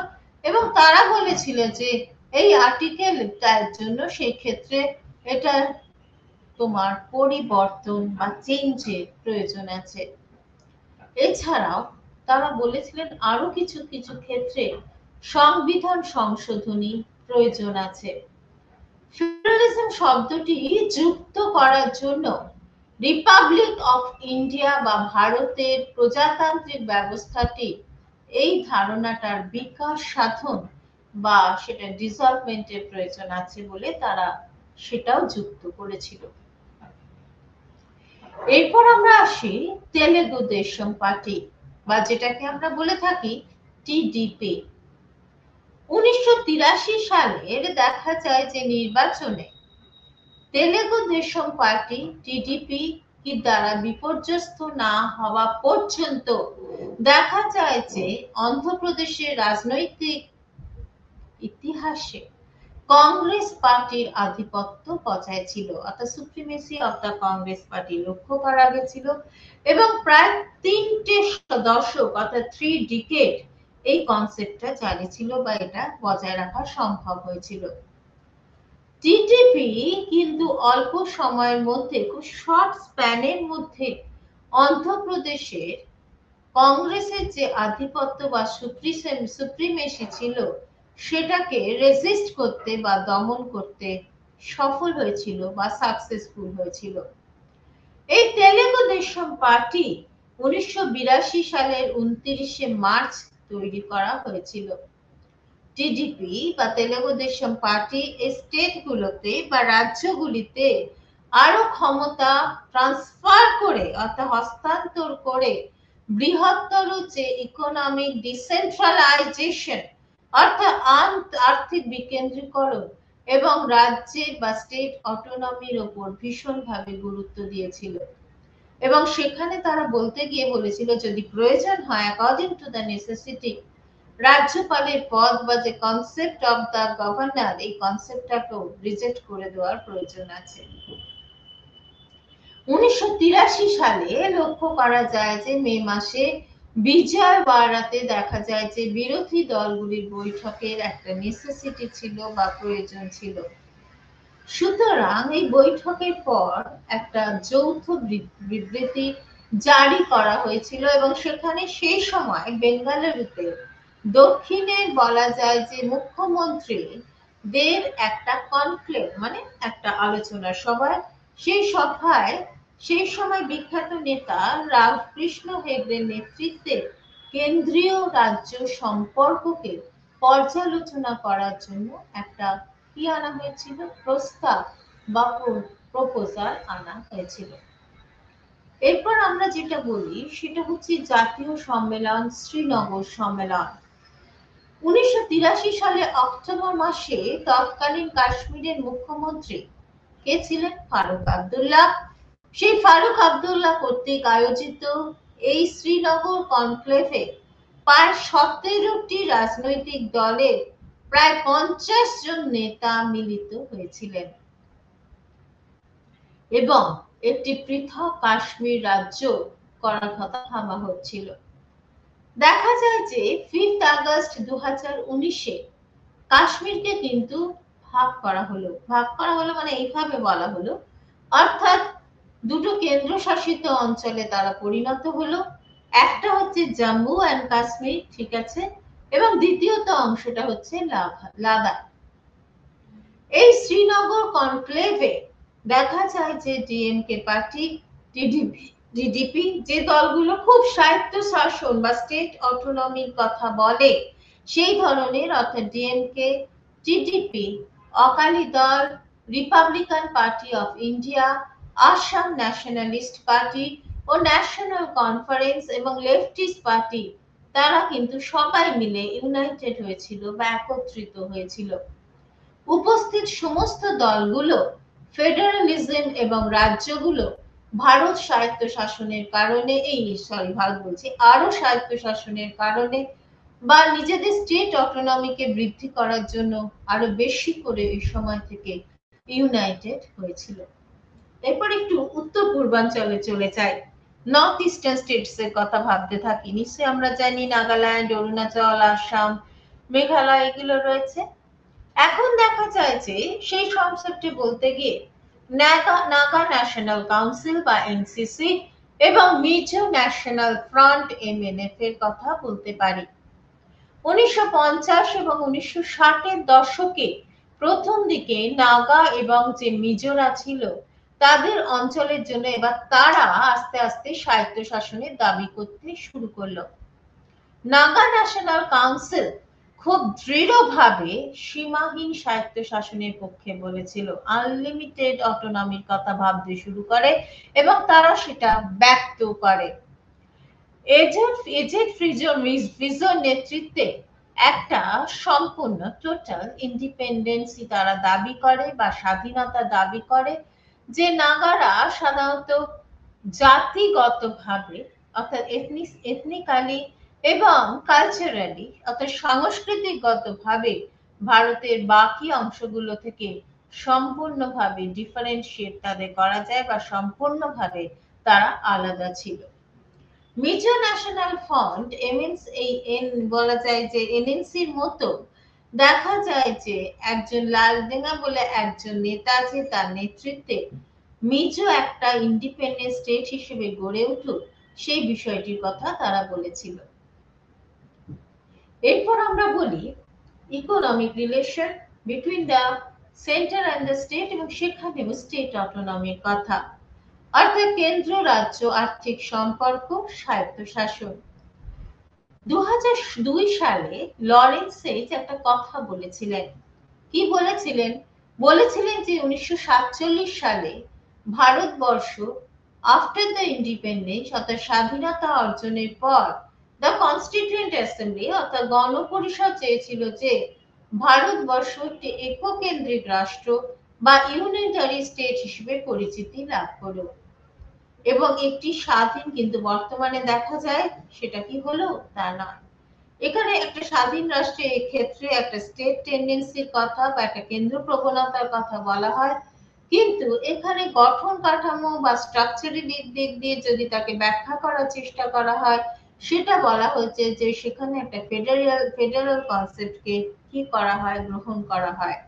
এবং তারা বলেছিল যে এই আর্টিকেলটার জন্য সেই ক্ষেত্রে এটা তোমার পরিবর্তন বা চেঞ্জের প্রয়োজন আছে। এছাড়াও তারা বলেছিলেন আরো কিছু কিছু ক্ষেত্রে সংবিধান সংশোধনী প্রয়োজন আছে। ফেডারেলিজম শব্দটি যুক্ত করার জন্য রিপাবলিক অফ ইন্ডিয়া বা ভারতের প্রজাতান্ত্রিক ব্যবস্থাটি এই ধারণাটার বিকাশ সাধন বা সেটা ডিসলভমেন্টের প্রয়োজন আছে বলে তারা সেটাও যুক্ত করেছিল। এরপর আমরা আসি তেলেগু দেশম পার্টি বা যেটাকে আমরা বলে থাকি টিডিপি। 1983 সালের দেখা যায় যে নির্বাচনে তেলেগু দেশম পার্টি টিডিপি কি দ্বারা বিপর্যস্ত না হওয়া পর্যন্ত দেখা যায় যে অন্ধ্রপ্রদেশের রাজনৈতিক ইতিহাসে কংগ্রেস পার্টির আধিপত্য বজায় ছিল, অর্থাৎ supremacy of the Congress party লক্ষ্য করা গেছিল এবং প্রায় 3টে দশক অর্থাৎ 3 ডিকেড এই কনসেপ্টটা জারি ছিল বা এটা বজায় রাখা সম্ভব হয়েছিল। টিডিপি কিন্তু অল্প সময়ের মধ্যে খুব শর্ট স্প্যানের মধ্যে অন্ধ্রপ্রদেশের কংগ্রেসের যে আধিপত্য বা সুপ্রিমেসি ছিল সেটাকে রেজিস্ট করতে বা দমন করতে সফল হয়েছিল বা সাকসেসফুল হয়েছিল। এই তেলেগু দেশম পার্টি 1982 সালের 29শে মার্চ তৈরি করা হয়েছিল। টিডিপি বা তেলেগু দেশম পার্টি এই স্টেটগুলোতে বা রাজ্যগুলিতে আরো ক্ষমতা ট্রান্সফার করে অর্থাৎ হস্তান্তর করে বৃহত্তর যে ইকোনমিক ডিসেন্ট্রালাইজেশন অর্থাৎ আর্থিক বিকেন্দ্রীকরণ এবং রাজ্যের বা স্টেট অটোনমির ওপর ভীষণভাবে গুরুত্ব দিয়েছিল এবং সেখানে তারা বলতে গিয়ে বলেছিল যদি প্রয়োজন হয় অ্যাকর্ডিং টু দ্য নেসেসিটি রাজ্যপালের পদ বা যে কনসেপ্ট অফ দ্য গভর্নর এই কনসেপ্টটাকেও রিজেক্ট করে দেওয়ার প্রয়োজন আছে। 1983 সালে লক্ষ্য করা যায় যে মে মাসে বিজয়ওয়াড়াতে দেখা যায় যে বিরোধী দলগুলির বৈঠকের একটা নেসেসিটি ছিল বা প্রয়োজন ছিল। সুতরাং এই বৈঠকের পর একটা যৌথ বিবৃতি জারি করা হয়েছিল এবং সেখানে সেই সময় বেঙ্গালুরুতে দক্ষিণের বলা যায় যে মুখ্যমন্ত্রীদের একটা কনক্লেভ মানে একটা আলোচনা সভায় সেই সময় বিখ্যাত নেতা রামকৃষ্ণ হেগড়ের নেতৃত্বে কেন্দ্রীয় রাজ্য সম্পর্ককে পর্যালোচনা করার জন্য একটা কি আনা হয়েছিল প্রস্তাব বা প্রপোজাল আনা হয়েছিল। এরপর আমরা যেটা বলি সেটা হচ্ছে জাতীয় সম্মেলন শ্রীনগর সম্মেলন। 1983 সালে অক্টোবর মাসে তৎকালীন কাশ্মীরের মুখ্যমন্ত্রী কে ছিলেন? ফারুক আব্দুল্লাহ। সেই ফারুক আব্দুল্লাহ কর্তৃক আয়োজিত এই শ্রীনগর কনক্লেভে প্রায় 17টি রাজনৈতিক দলের প্রায় 50 জন নেতা মিলিত হয়েছিলেন এবং একটি পৃথক কাশ্মীর রাজ্য করার কথা ভাবা হচ্ছিল। দেখা যায় যে 5 আগস্ট 2019-এ কাশ্মীরকে কিন্তু ভাগ করা হলো মানে এইভাবে বলা হলো অর্থাৎ দুটো কেন্দ্রশাসিত অঞ্চলে তারা পরিণত হলো। একটা হচ্ছে জম্মু এন্ড কাশ্মীর, ঠিক আছে, এবং দ্বিতীয়ত অংশটা হচ্ছে লাদাখ। এই শ্রীনগর কনক্লেভে দেখা যায় যে ডিএমকে পার্টি, টিডিপি যে দলগুলো খুব স্বায়ত্ত শাসন বা স্টেট অটোনমির কথা বলে সেই ধরনের অর্থাৎ DMK, TDP, Akali Dal, Republican Party of India, Assam Nationalist Party ও ন্যাশনাল কনফারেন্স এবং লেফটিস্ট পার্টি তারা কিন্তু সবাই মিলে ইউনাইটেড হয়েছিল বা একত্রিত হয়েছিল। উপস্থিত সমস্ত দলগুলো ফেডারালিজম এবং রাজ্যগুলো ভারত স্বায়ত্তশাসনের কারণে ভারত বলছি আরো স্বায়ত্তশাসনের কারণে বা নিজেদের স্টেট অটোনমিকে বৃদ্ধি করার জন্য আরো বেশি করে এই সময় থেকে ইউনাইটেড হয়েছিল। এরপর একটু উত্তর পূর্বাঞ্চলে চলে যাই। নর্থ ইস্টার্ন স্টেটস এর কথা ভাবতে থাকি। নিশ্চয়ই আমরা জানি নাগাল্যান্ড, অরুণাচল, আসাম, মেঘালয় এগুলো রয়েছে। এখন দেখা যায় যে সেই কনসেপ্টে বলতে গিয়ে নাগা ন্যাশনাল কাউন্সিল বা এনসিসি এবং মিজো ন্যাশনাল ফ্রন্ট এমএনএফ এর কথা বলতে পারি। 1950 এবং 1960-এর দশকে প্রথম দিকে নাগা এবং যে মিজোরা ছিল তাদের অঞ্চলের জন্য এবার তারা আস্তে আস্তে স্বায়ত্তশাসনের দাবি করতে শুরু করলো। নাগা ন্যাশনাল কাউন্সিল খুব দৃঢ়ভাবে সীমাহীন স্বায়ত্তশাসনের পক্ষে বলেছিল, আনলিমিটেড অটোনমির কথা ভাবতে শুরু করে এবং তারা সেটা ব্যক্ত করে। এজেড ফ্রিজোর নেতৃত্বে একটা সম্পূর্ণ টোটাল ইন্ডিপেন্ডেন্সি তারা দাবি করে বা স্বাধীনতা দাবি করে, যে নাগারা সাধারণত জাতিগতভাবে অর্থাৎ এথনিক্যালি এবং কালচারালি অর্থাৎ সাংস্কৃতিকগতভাবে ভারতের বাকি অংশগুলো থেকে সম্পূর্ণভাবে ডিফারেন্সিয়েট তাদের করা যায় বা সম্পূর্ণভাবে তারা আলাদা ছিল। মিজো ন্যাশনাল ফ্রন্ট বলা যায় যে এনএনসির মতো দেখা যায় যে একজন লালদেঙা বলে একজন নেতা আছে, তার নেতৃত্বে মিজো একটা ইন্ডিপেন্ডেন্ট স্টেট হিসেবে গড়ে উঠুক সেই বিষয়টির কথা তারা বলেছিল। এরপর আমরা বলি economic relation between the centre and the state এবং সেখানেও স্টেট অটোনমির কথা, অর্থাৎ কেন্দ্র রাজ্য আর্থিক সম্পর্ক, স্বায়ত্তশাসন। 2002 সালে লরেন্স সেইজ একটা কথা বলেছিলেন। কি বলেছিলেন? বলেছিলেন যে 1947 সালে ভারতবর্ষ আফটার দ্য ইন্ডিপেন্ডেন্স অর্থাৎ স্বাধীনতা অর্জনের পর দ্য কনস্টিটিউয়েন্ট অ্যাসেম্বলি অর্থাৎ গণপরিষদ চেয়েছিল যে ভারতবর্ষ একটি এককেন্দ্রিক রাষ্ট্র বা ইউনিটারি স্টেট হিসেবে পরিচিতি লাভ করুক এবং একটি স্বাধীন, কিন্তু বর্তমানে দেখা যায় সেটা কি হলো? তা নয়। এখানে একটা স্বাধীন রাষ্ট্রে ক্ষেত্রে একটা স্টেট টেন্ডেন্সির কথা বা একটা কেন্দ্র প্রবণতার কথা বলা হয়, কিন্তু এখানে গঠন কাঠামো বা স্ট্রাকচারের দিক দিয়ে যদি তাকে ব্যাখ্যা করার চেষ্টা করা হয়, সেটা বলা হয়েছে যে সেখানে একটা ফেডারেল কনসেপ্টকে কি করা হয়, গ্রহণ করা হয়।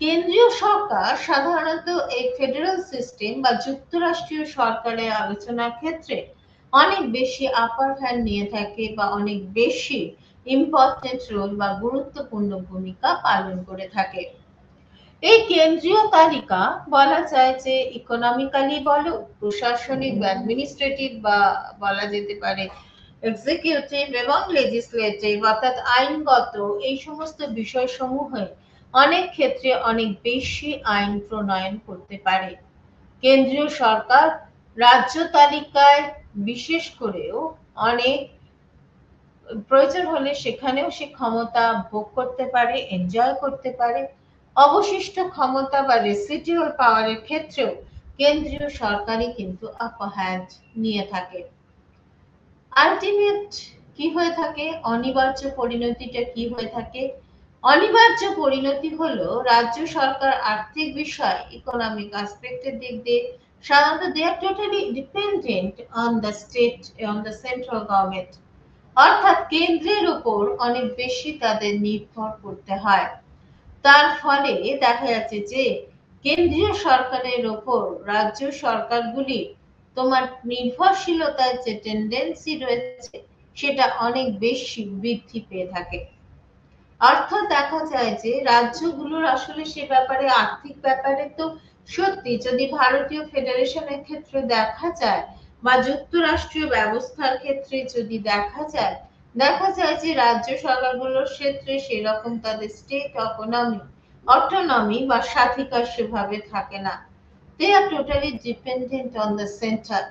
কেন্দ্রীয় সরকার সাধারণত এই ফেডারেল সিস্টেম বা যুক্তরাষ্ট্রীয় সরকারের আলোচনার ক্ষেত্রে অনেক বেশি আপার হ্যান্ড নিয়ে থাকে বা অনেক বেশি ইম্পর্টেন্ট রোল বা গুরুত্বপূর্ণ ভূমিকা পালন করে থাকে। এই কেন্দ্রীয় তালিকা বলা যায় যে ইকোনমিক্যালি বলো, প্রশাসনিক বা অ্যাডমিনিস্ট্রেটিভ বা বলা যেতে পারে এক্সিকিউটিভ এবং লেজিসলেটিভ অর্থাৎ আইনগত এই সমস্ত বিষয়সমূহ অনেক ক্ষেত্রে অনেক বেশি আইন প্রণয়ন করতে পারে। কেন্দ্রীয় সরকার রাজ্য তালিকায় বিশেষ করেও অনেক প্রয়োজন হলে সেখানেও সে ক্ষমতা ভোগ করতে পারে, এনজয় করতে পারে। অবশিষ্ট ক্ষমতা বা রেসিডুয়াল পাওয়ারের ক্ষেত্রেও কেন্দ্রীয় সরকারই কিন্তু আপার হ্যান্ড নিয়ে থাকে। আলটিমেট কি হয়ে থাকে? অনিবার্য পরিণতিটা কি হয়ে থাকে? অনিবার্য পরিণতি হলো রাজ্য সরকার আর্থিক বিষয় ইকোনমিক অ্যাসপেক্টের দিক দিয়ে সাধারণত they are totally dependent on the state, on the central government, অর্থাৎ কেন্দ্রের উপর অনেক বেশি তাদের নির্ভর করতে হয়। তার ফলে দেখা যাচ্ছে যে কেন্দ্রীয় সরকারের উপর রাজ্য সরকারগুলি তোমার নির্ভরশীলতার যে টেন্ডেন্সি রয়েছে সেটা অনেক বেশি বৃদ্ধি পেয়ে থাকে। অর্থাৎ দেখা যায় যে রাজ্যগুলোর আসলে সে ব্যাপারে আর্থিক ব্যাপারে তো সত্যি যদি ভারতীয় ফেডারেশনের ক্ষেত্রে দেখা যায় বা যুক্তরাষ্ট্রীয় ব্যবস্থার ক্ষেত্রে যদি দেখা যায় যে রাজ্য সরকারগুলোর ক্ষেত্রে সেরকম তাদের স্টেট অটোনমি বা স্বাধিকার সেভাবে থাকে না। They are totally dependent on the center.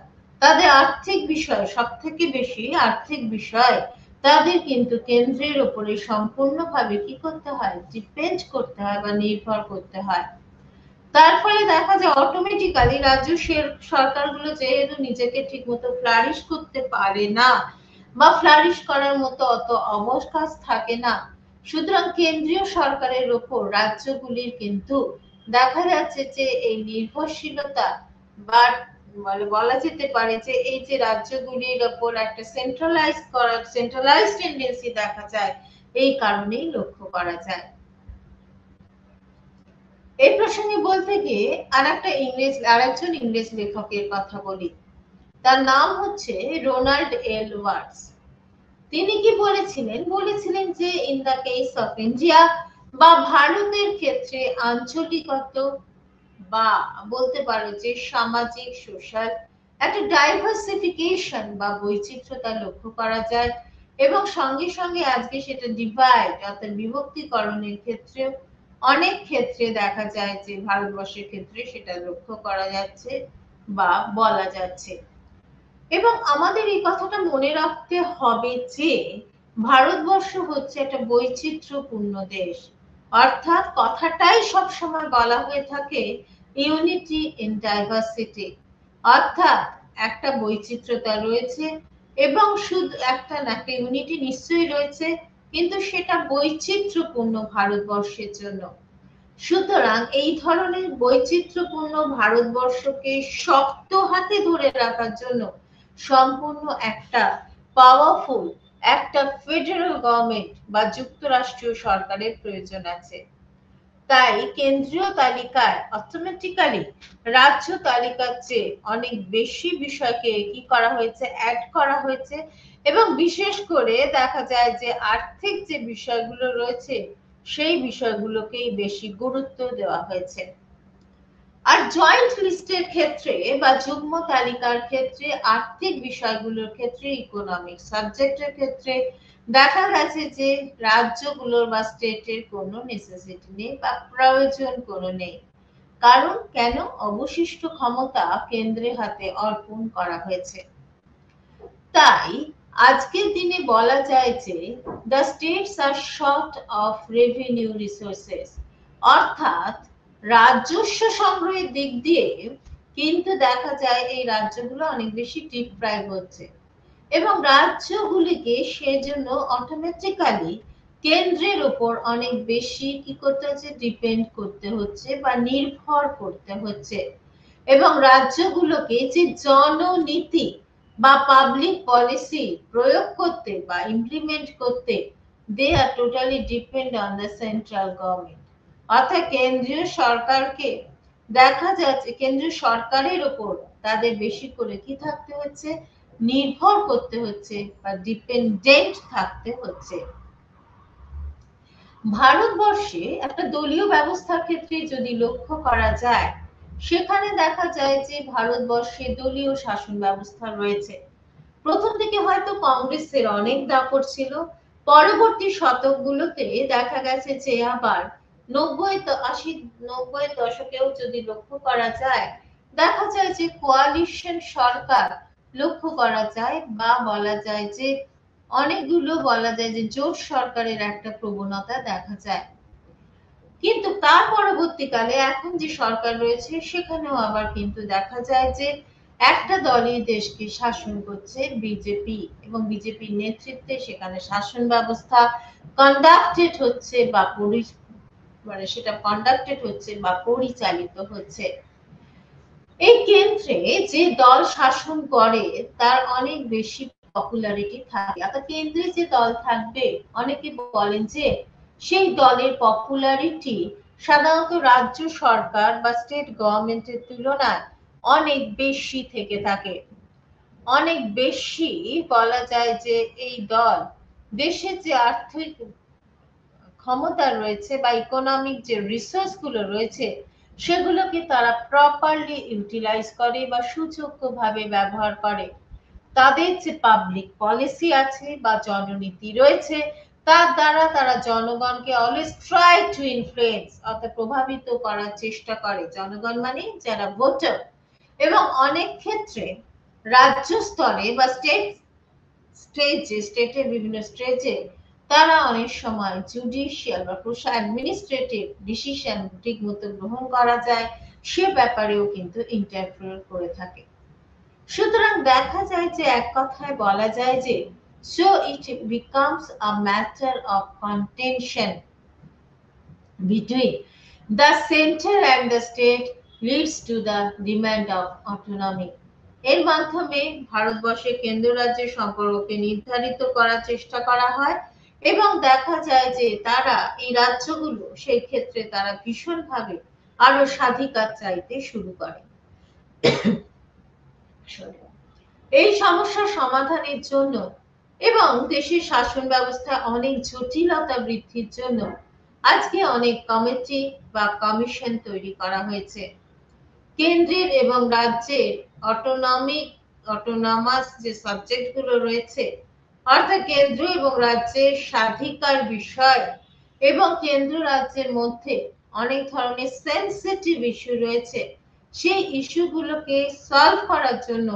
তাদের আর্থিক বিষয়, সব থেকে বেশি আর্থিক বিষয় তাদের কিন্তু কেন্দ্রের উপরে সম্পূর্ণভাবে কি করতে হয়, ডিপেন্ড করতে হয় বা নির্ভর করতে হয়। তার ফলে দেখা যায় অটোমেটিক্যালি রাজ্য সরকারগুলো যেহেতু নিজেকে ঠিকমতো ফ্লারিশ করতে পারে না বা ফ্লারিশ করার মতো অত অবকাশ থাকে না, সুতরাং কেন্দ্রীয় সরকারের উপর রাজ্যগুলির কিন্তু দেখা যাচ্ছে যে এই নির্ভরশীলতা বা বলা যেতে পারে যে এই যে রাজ্যগুলির উপর একটা সেন্ট্রালাইজ টেন্ডেন্সি দেখা যায়, এই কারণেই লক্ষ্য করা যায়। এই প্রসঙ্গে বলতে গিয়ে আরেকজন ইংরেজ লেখকের কথা বলি। তার নাম হচ্ছে রোনাল্ড এল ওয়াটস। তিনি কি বলেছিলেন যে in the case of India বা ভারতের ক্ষেত্রে আঞ্চলিকত বা বলতে পারো যে সামাজিক সোশ্যাল একটা ডাইভার্সিফিকেশন বা বৈচিত্র্যতা লক্ষ্য করা যায়, এবং সঙ্গে সঙ্গে আজকে সেটা ডিভাইড অর্থাৎ বিভক্তিকরণের ক্ষেত্রে অনেক ক্ষেত্রে দেখা যায় যে ভারতবর্ষের ক্ষেত্রে সেটা লক্ষ্য করা যাচ্ছে বা বলা যাচ্ছে। এবং আমাদের এই কথাটা মনে রাখতে হবে যে ভারতবর্ষ হচ্ছে একটা বৈচিত্র্যপূর্ণ দেশ, অর্থাৎ কথাটাই সবসময় বলা হয়ে থাকে ইউনিটি ইন ডাইভার্সিটি, অর্থাৎ একটা বৈচিত্র্যতা রয়েছে এবং শুধু একটা না, একটা ইউনিটি নিশ্চয়ই রয়েছে, কিন্তু সেটা বৈচিত্র্যপূর্ণ ভারতবর্ষের জন্য। সুতরাং এই ধরনের বৈচিত্র্যপূর্ণ ভারতবর্ষকে শক্ত হাতে ধরে রাখার জন্য সম্পূর্ণ একটা পাওয়ারফুল একটা ফেডারেল গভর্নমেন্ট বা যুক্তরাষ্ট্রীয় সরকারের প্রয়োজন আছে। তাই কেন্দ্রীয় তালিকায় অটোমেটিক্যালি রাজ্য তালিকার চেয়ে অনেক বেশি বিষয়কে কি করা হয়েছে, অ্যাড করা হয়েছে, এবং বিশেষ করে দেখা যায় যে আর্থিক যে বিষয়গুলো রয়েছে সেই বিষয়গুলোকেই বেশি গুরুত্ব দেওয়া হয়েছে। আর জয়েন্ট লিস্টের ক্ষেত্রে বা যুগ্ম তালিকার ক্ষেত্রে আর্থিক বিষয়গুলোর ক্ষেত্রে ইকোনমিক সাবজেক্টের ক্ষেত্রে দেখা গেছে যে রাজ্যগুলোর বা স্টেটের কোনো নেসেসিটি নেই বা প্রয়োজন কোনো নেই। কারণ কেন, অবশিষ্ট ক্ষমতা কেন্দ্রের হাতে অর্পণ করা হয়েছে। তাই আজকের দিনে বলা যায় যে the states are short of revenue resources, অর্থাৎ রাজস্ব সংগ্রহের দিক দিয়ে কিন্তু দেখা যায় এই রাজ্যগুলো অনেক বেশি ডিপ্রাইভ হচ্ছে, এবং রাজ্যগুলিকে সেজন্য অটোমেটিক্যালি কেন্দ্রের উপর অনেক বেশি কি করতে হচ্ছে, ডিপেন্ড করতে হচ্ছে বা নির্ভর করতে হচ্ছে। এবং রাজ্যগুলোকে যে জননীতি বা পাবলিক পলিসি প্রয়োগ করতে বা ইমপ্লিমেন্ট করতে they are totally depend on the central government, অর্থাৎ কেন্দ্রীয় সরকারকে দেখা যাচ্ছে কেন্দ্রীয় সরকারের উপর তাদের বেশি করে কি থাকতে হচ্ছে, নির্ভর করতে হচ্ছে বা ডিপেন্ডেন্ট থাকতে হচ্ছে। ভারতবর্ষে একটা দলীয় ব্যবস্থার ক্ষেত্রে যদি লক্ষ্য করা যায়, সেখানে দেখা যায় যে ভারতবর্ষে দলীয় শাসন ব্যবস্থা রয়েছে। প্রথম দিকে হয়তো কংগ্রেসের অনেক দাপট ছিল, পরবর্তী শতকগুলোতে দেখা গেছে যে আবার 90 দশকেও যদি লক্ষ্য করা যায়, দেখা যায় যে কোয়ালিশন সরকার লক্ষ্য করা যায় বা বলা যায় যে অনেকগুলো বলা যায় যে জোট সরকারের একটা প্রবণতা দেখা যায়। কিন্তু তার পরবর্তীকালে এখন যে সরকার রয়েছে সেখানেও আবার কিন্তু দেখা যায় যে একটা দলই দেশকে শাসন করছে, বিজেপি, এবং বিজেপির নেতৃত্বে সেখানে শাসন ব্যবস্থা কন্ডাক্টেড হচ্ছে বা পরিচালিত হচ্ছে। এই কেন্দ্রে যে দল শাসন করে তার অনেক বেশি পপুলারিটি থাকে, অর্থাৎ কেন্দ্রে যে দল থাকবে অনেকে বলেন যে সেই দলের পপুলারিটি সাধারণত রাজ্য সরকার বা স্টেট গভর্নমেন্টের তুলনায় অনেক বেশি থেকে থাকে। অনেক বেশি বলা যায় যে এই দল দেশের যে আর্থিক ক্ষমতা রয়েছে বা ইকোনমিক যে রিসোর্স গুলো রয়েছে সেগুলোকে তারা প্রপারলি ইউটিলাইজ করে বা সুযোগ্যভাবে ব্যবহার করে। তাদের যে পাবলিক পলিসি আছে বা জননীতি রয়েছে তার দ্বারা তারা জনগণকে অলওয়েজ ট্রাই টু ইনফ্লুয়েন্স অর্থাৎ প্রভাবিত করার চেষ্টা করে, জনগণ মানে যারা ভোটার। এবং অনেক ক্ষেত্রে রাজ্য স্তরে বা স্টেটের বিভিন্ন স্টেজে তারা অনেক সময় জুডিশিয়াল বা অ্যাডমিনিস্ট্রেটিভ ডিসিশন ঠিক মতো গ্রহণ করা যায় সে ব্যাপারেও কিন্তু ইন্টারফেয়ার করে থাকে। সুতরাং দেখা যায় যে এক কথায় বলা যায় যে so it becomes a matter of contention between the center and the state leads to the demand of autonomy। এর মাধ্যমে ভারতবর্ষের কেন্দ্র রাজ্যের সম্পর্ককে নির্ধারিত করার চেষ্টা করা হয় এবং দেখা যায় যে তারা এই রাজ্যগুলো সেই ক্ষেত্রে তারা ভীষণভাবে আরো স্বাধিকার চাইতে শুরু করে। এই সমস্যার সমাধানের জন্য এবং দেশের শাসন ব্যবস্থা অনেক জটিলতা বৃদ্ধির জন্য আজকে অনেক কমিটি বা কমিশন তৈরি করা হয়েছে। কেন্দ্রের এবং রাজ্যের অটোনমাস যে সাবজেক্ট গুলো রয়েছে অর্থাৎ কেন্দ্র এবং রাজ্যের স্বাধিকার বিষয় এবং কেন্দ্র রাজ্যের মধ্যে অনেক ধরনের সেনসিটিভ ইস্যু রয়েছে, সেই ইস্যুগুলোকে সলভ করার জন্য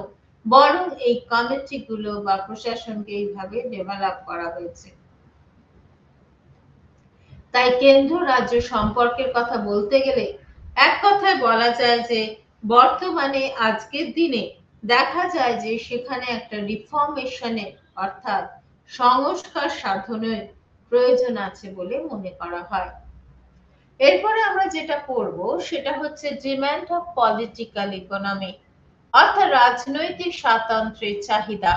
বরং এই কমিটিগুলো বা প্রশাসনকে এইভাবে ডেভেলপ করা হয়েছে। তাই কেন্দ্র রাজ্য সম্পর্কের কথা বলতে গেলে এক কথায় বলা যায় যে বর্তমানে আজকের দিনে দেখা যায় যে সেখানে একটা রিফর্মেশনের অর্থাৎ সংস্কার সাধনের প্রয়োজন আছে বলে মনে করা হয়। এরপরে আমরা যেটা করব সেটা হচ্ছে ডিমান্ড অফ পলিটিক্যাল ইকোনমি অর্থাৎ রাজনৈতিক স্বাতন্ত্র্যের চাহিদা।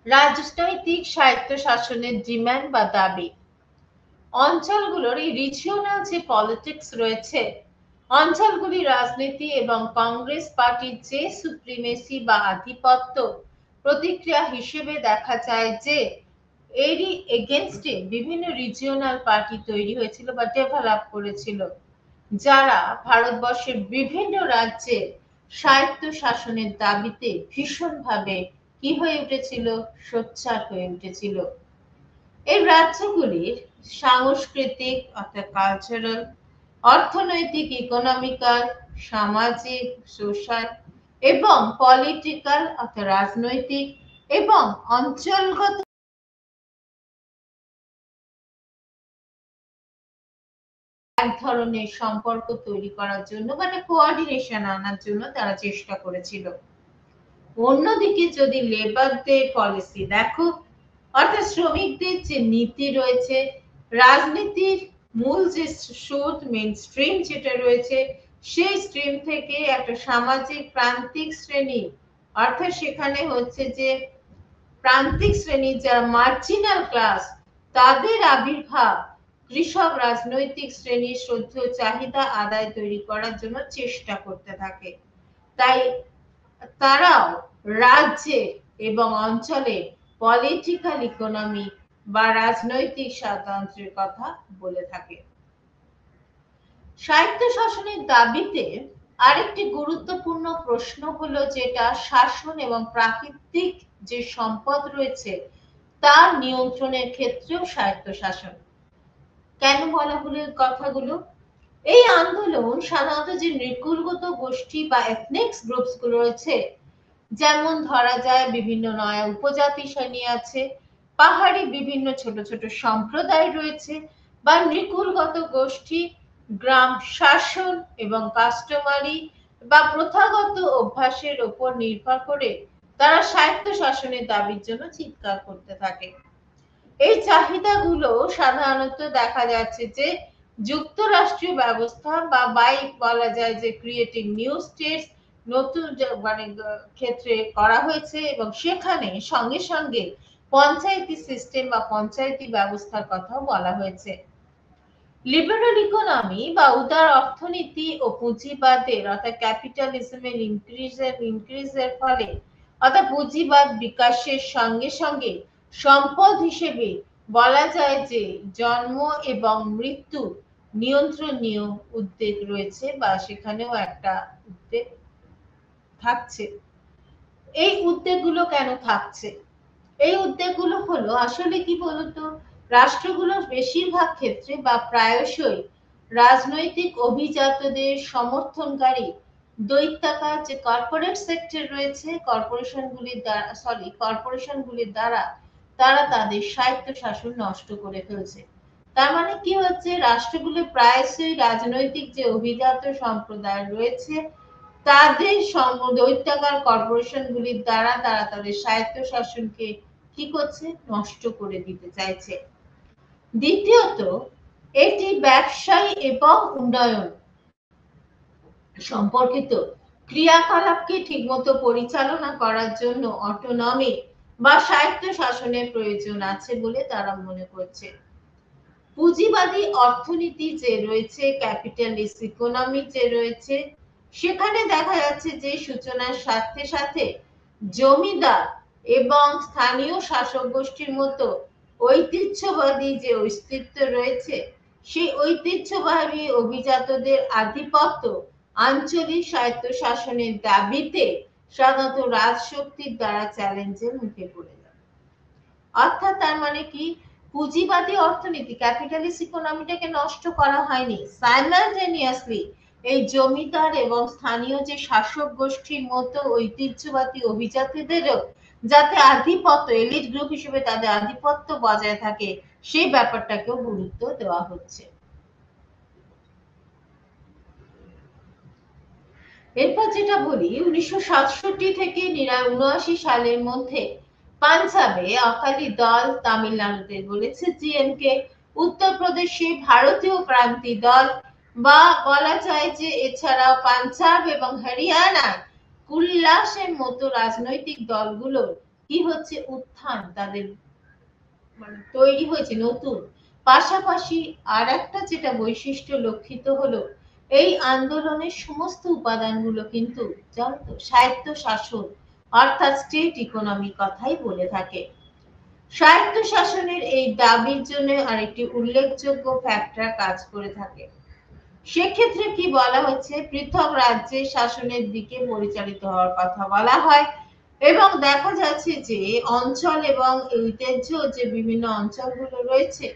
রাজনৈতিক স্বায়ত্তশাসনের ডিমান্ড বা দাবি। অঞ্চলগুলোর এই রিজিওনাল যে পলিটিক্স রয়েছে, অঞ্চলগুলি রাজনীতি এবং কংগ্রেস পার্টির যে সুপ্রিমেসি বা আধিপত্য প্রতিক্রিয়া হিসেবে দেখা যায় যে এরই এগেনস্টে বিভিন্ন রিজিওনাল পার্টি তৈরি হয়েছিল বা ডেভেলপ করেছিল, যারা ভারতবর্ষের বিভিন্ন রাজ্যে স্বায়ত্ত শাসনের দাবিতে ভীষণভাবে কি হয়ে উঠেছিল, সোচ্চার হয়ে উঠেছিল। এই রাজ্যগুলির সাংস্কৃতিক অর্থাৎ কালচারাল, অর্থনৈতিক ইকোনমিক্যাল, সামাজিক সোশ্যাল এবং পলিটিক্যাল অর্থাৎ রাজনৈতিক এবং অঞ্চলগত এক ধরনের সম্পর্ক তৈরি করার জন্য মানে কোঅর্ডিনেশন আনার জন্য তারা চেষ্টা করেছিল। অন্যদিকে যদি লেবারদের পলিসি দেখো অর্থাৎ শ্রমিকদের যে নীতি রয়েছে, রাজনীতির মূল যে স্রোত মেইন স্ট্রিম যেটা রয়েছে সেই স্ট্রিম থেকে একটা সামাজিক প্রান্তিক শ্রেণী অর্থাৎ সেখানে হচ্ছে যে প্রান্তিক শ্রেণী যারা মার্জিনাল ক্লাস তাদের আবির্ভাব কৃষক রাজনৈতিক শ্রেণীর শ্রদ্ধেয় চাহিদা আদায় তৈরি করার জন্য চেষ্টা করতে থাকে। তাই তারাও রাজ্যে এবং অঞ্চলে পলিটিক্যাল ইকোনমি বা রাজনৈতিক স্বাতন্ত্র্যের কথা বলে থাকে। স্বায়ত্তশাসনের দাবিতে আরেকটি গুরুত্বপূর্ণ প্রশ্ন হলো যেটা শাসন এবং প্রাকৃতিক যে সম্পদ রয়েছে তার নিয়ন্ত্রণের ক্ষেত্রেও স্বায়ত্তশাসন। কেন বলা হলো এই কথাগুলো? এই আন্দোলন সাধারণত যে নৃকুলগত গোষ্ঠী বা এথনিক্স গ্রুপস গুলো রয়েছে, যেমন ধরা যায় বিভিন্ন নয়া উপজাতি শ্রেণী আছে, পাহাড়ি বিভিন্ন ছোট ছোট সম্প্রদায় রয়েছে বা নৃকুলগত গোষ্ঠী গ্রাম শাসন এবং কাস্টমারি বা প্রথাগত অভ্যাসের উপর নির্ভর করে তারা স্বায়ত্ত শাসনের দাবির জন্য চিৎকার করতে থাকে। এই চাহিদাগুলো সাধারণত দেখা যাচ্ছে যে যুক্তরাষ্ট্রীয় ব্যবস্থা বা বাইক বলা যায় যে ক্রিয়েটিং নিউ স্টেটস নতুন মানে ক্ষেত্রে করা হয়েছে এবং সেখানে সঙ্গে সঙ্গে পঞ্চায়েতি সিস্টেম বা পঞ্চায়েতি ব্যবস্থার কথাও বলা হয়েছে। লিবারাল ইকোনমি বা উদার অর্থনীতি ও পুঁজিবাদের অর্থাৎ ক্যাপিটালিজমের ইনক্রিজের ফলে অর্থাৎ পুঁজিবাদ বিকাশের সঙ্গে সঙ্গে সম্পদ হিসেবে বলা যায় যে জন্ম এবং মৃত্যু নিয়ন্ত্রণীয় উদ্বেগ রয়েছে বা সেখানেও একটা উদ্বেগ থাকছে। এই উদ্বেগগুলো কেন থাকছে? এই উদ্বেগগুলো হলো আসলে কি বলতো, রাষ্ট্রগুলোর বেশিরভাগ ক্ষেত্রে বা প্রায়শই রাজনৈতিক অভিজাতদের সমর্থনকারী দৈত্যাকার যে কর্পোরেট সেক্টর রয়েছে, কর্পোরেশনগুলির দ্বারা তারা তাদের স্বায়ত্ত শাসন নষ্ট করে ফেলছে। তার মানে কি হচ্ছে, রাষ্ট্রগুলো প্রায়শই রাজনৈতিক যে অভিজাত সম্প্রদায় রয়েছে তাদের দৈত্যাকার কর্পোরেশনগুলির দ্বারা তারা তাদের স্বায়ত্ত শাসনকে কি করছে, নষ্ট করে দিতে চাইছে। দ্বিতীয়ত, এটি ব্যবসায়ী এবং উন্নয়ন সম্পর্কিত ক্রিয়াকলাপকে ঠিকমতো পরিচালনা করার জন্য অটোনমি বা স্বায়ত্ত শাসনের প্রয়োজন আছে বলে তারা মনে করছে। পুঁজিবাদী অর্থনীতি যে রয়েছে, ক্যাপিটালিস্ট ইকোনমি যে রয়েছে, সেখানে দেখা যাচ্ছে যে সূচনার সাথে সাথে জমিদার এবং স্থানীয় শাসক গোষ্ঠীর মতো ঐতিহ্যবাদী যে অস্তিত্ব রয়েছে, সেই ঐতিহ্যবাহী অভিজাতদের আধিপত্য আঞ্চলিক স্বায়ত্তশাসনের দাবিতে সাধারণত রাজশক্তির দ্বারা চ্যালেঞ্জের মুখে পড়ে যায়। অর্থাৎ তার মানে কি, পুঁজিবাদী অর্থনীতি ক্যাপিটালিস্ট ইকোনমিটাকে নষ্ট করা হয়নি, সাইমালটেনিয়াসলি এই জমিদার এবং স্থানীয় যে শাসক গোষ্ঠীর মতো ঐতিহ্যবাদী অভিজাতদেরও যাতে আধিপত্য, এলিট গ্রুপ হিসেবে তাদের আধিপত্য বজায় থাকে, সেই ব্যাপারটাকেও গুরুত্ব দেওয়া হচ্ছে। এরপর যেটা বলি, 1967 থেকে 1979 সালের মধ্যে পাঞ্জাবে অকালি দল, তামিলনাড়ুতে বলেছে জিএমকে, উত্তরপ্রদেশে ভারতীয় ক্রান্তি দল, বা বলা যায় যে এছাড়াও পাঞ্জাব এবং হরিয়ানায় উল্লাসের মতো রাজনৈতিক দলগুলো কি হচ্ছে, উত্থান তাদের মানে তৈরি হয়েছে নতুন। পাশাপাশি আর একটা যেটা বৈশিষ্ট্য লক্ষিত হলো, এই আন্দোলনের সমস্ত উপাদানগুলো কিন্তু জানতো স্বায়ত্ত শাসন অর্থাৎ স্টেট ইকোনমি কথাই বলে থাকে। স্বায়ত্ত শাসনের এই দাবির জন্য আরেকটি উল্লেখযোগ্য ফ্যাক্টর কাজ করে থাকে। সেক্ষেত্রে কি বলা হচ্ছে, পৃথক রাজ্যের শাসনের দিকে পরিচালিত হওয়ার কথা বলা হয়, এবং দেখা যাচ্ছে যে অঞ্চল এবং ঐতিহ্য যে বিভিন্ন অঞ্চলগুলো রয়েছে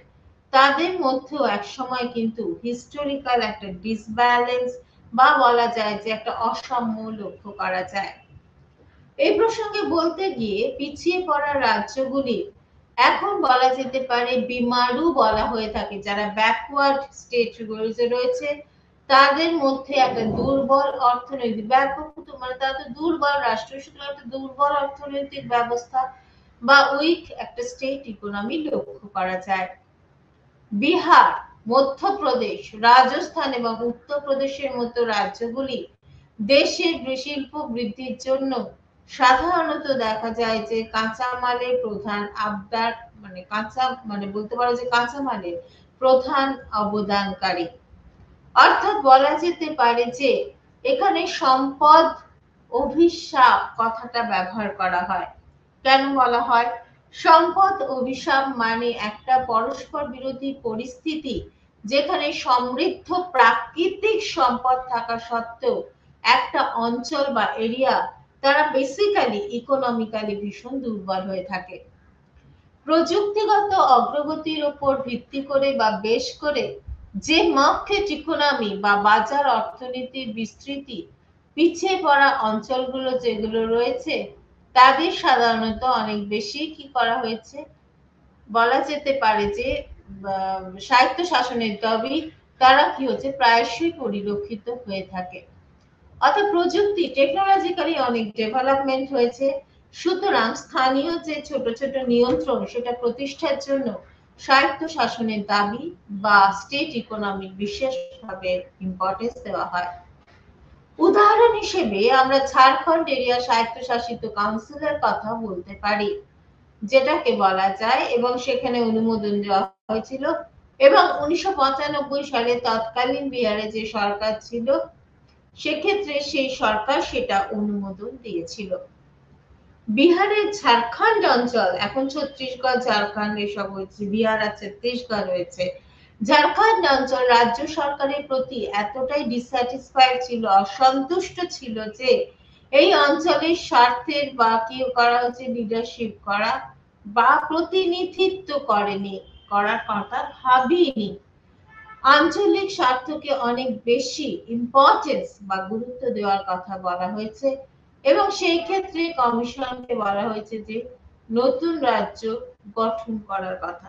তাদের মধ্যেও একসময় কিন্তু হিস্টোরিক্যাল একটা ডিসব্যালেন্স বা বলা যায় যে একটা অসাম্য লক্ষ্য করা যায়। এই প্রসঙ্গে বলতে গিয়ে পিছিয়ে পড়া রাজ্যগুলি এখন বলা যেতে পারে বিমারু বলা হয়ে থাকে, যারা ব্যাকওয়ার্ড স্টেট রয়েছে তাদের মধ্যে একটা দুর্বল অর্থনৈতিক মানে তারা তো দুর্বল রাষ্ট্র, সুতরাং একটা দুর্বল অর্থনৈতিক ব্যবস্থা বা উইক একটা স্টেট ইকোনমি লক্ষ্য করা যায়। বিহার, মধ্যপ্রদেশ, রাজস্থান এবং উত্তরপ্রদেশের মতো রাজ্যগুলি দেশের শিল্প বৃদ্ধির জন্য সাধারণত দেখা যায় যে কাঁচামালের প্রধান আবদার মানে বলতে পারো যে কাঁচামালের প্রধান অবদানকারী। অর্থাৎ বলা যেতে পারে যে এখানে সম্পদ অভিশাপ কথাটা ব্যবহার করা হয়। কেন বলা হয়? সম্পদ অভিশাপ মানে একটা পরস্পর বিরোধী পরিস্থিতি যেখানে সমৃদ্ধ প্রাকৃতিক সম্পদ থাকা সত্ত্বেও একটা অঞ্চল বা এরিয়া তারা বেসিক্যালি ইকোনমিক্যালি ভীষণ দুর্বল হয়ে থাকে। প্রযুক্তিগত অগ্রগতির উপর ভিত্তি করে বা বেশ করে যে মার্কেট ইকোনমি বা বাজার অর্থনীতির বিস্তৃতি পিছিয়ে পড়া অঞ্চলগুলো যেগুলো রয়েছে তাদের সাধারণত অনেক বেশি কি করা হয়েছে, বলা যেতে পারে যে স্বায়ত্ত শাসনের দাবি তারা কি হচ্ছে প্রায়শই পরিলক্ষিত হয়ে থাকে। অর্থাৎ প্রযুক্তি টেকনোলজিক্যালি অনেক ডেভেলপমেন্ট হয়েছে, সুতরাং স্থানীয় যে ছোট ছোট নিয়ন্ত্রণ সেটা প্রতিষ্ঠার জন্য স্বায়ত্ত শাসনের দাবি বা স্টেট ইকোনমি বিশেষভাবে ইম্পর্টেন্স দেওয়া হয়। উদাহরণ হিসেবে আমরা ঝাড়খণ্ড এরিয়া স্বায়ত্তশাসিত কাউন্সিলের কথা বলতে পারি, যেটাকে বলা যায় এবং সেখানে অনুমোদন দেওয়া হয়েছিল, এবং 1995 সালে তৎকালীন বিহারে যে সরকার ছিল সেক্ষেত্রে সেই সরকার সেটা অনুমোদন দিয়েছিল। বিহারের ঝাড়খণ্ড অঞ্চল, এখন ছত্তিশগড় ঝাড়খণ্ড এসব হয়েছে, বিহার আর ছত্তিশগড় রয়েছে, ঝাড়খণ্ড অঞ্চল রাজ্য সরকারের প্রতি এতটাই ডিসস্যাটিসফাইড ছিল, অসন্তুষ্ট ছিল যে এই অঞ্চলের স্বার্থের বা কি করা হচ্ছে লিডারশিপ করা বা প্রতিনিধিত্ব করার কথা ভাবিনি। আঞ্চলিক স্বার্থকে অনেক বেশি ইম্পর্টেন্স বা গুরুত্ব দেওয়ার কথা বলা হয়েছে এবং সেই ক্ষেত্রে কমিশনকে বলা হয়েছে যে নতুন রাজ্য গঠন করার কথা।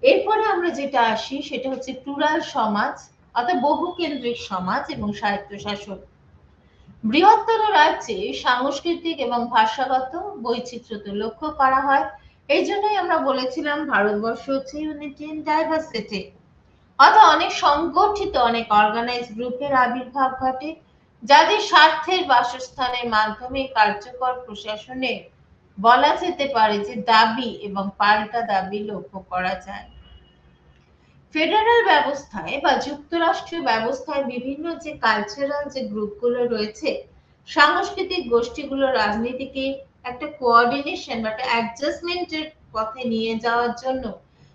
এরপরে আমরা যেটা আসি সেটা হচ্ছে প্লুরাল সমাজ অর্থাৎ বহুকেন্দ্রিক সমাজ এবং স্বায়ত্তশাসন। বৃহত্তর রাজ্যে সাংস্কৃতিক এবং ভাষাগত বৈচিত্র্য লক্ষ্য করা হয়। এই জন্যই আমরা বলেছিলাম ভারতবর্ষ হচ্ছে ইউনিটি ইন ডাইভার্সিটি, অর্থাৎ অনেক সংগঠিত অনেক অর্গানাইজ গ্রুপের আবির্ভাব ঘটে যাদের স্বার্থের বাসস্থানের মাধ্যমে কার্যকর প্রশাসনে বলা যেতে পারে যে দাবি এবং পাল্টা দাবি লক্ষ্য করা যায়। ফেডারেল ব্যবস্থায় বা যুক্তরাষ্ট্রীয় ব্যবস্থায় বিভিন্ন যে কালচারাল যে গ্রুপগুলো রয়েছে, সাংস্কৃতিক গোষ্ঠীগুলো রাজনীতিকে একটা কোঅর্ডিনেশন বা একটা অ্যাডজাস্টমেন্টের পথে নিয়ে যাওয়ার জন্য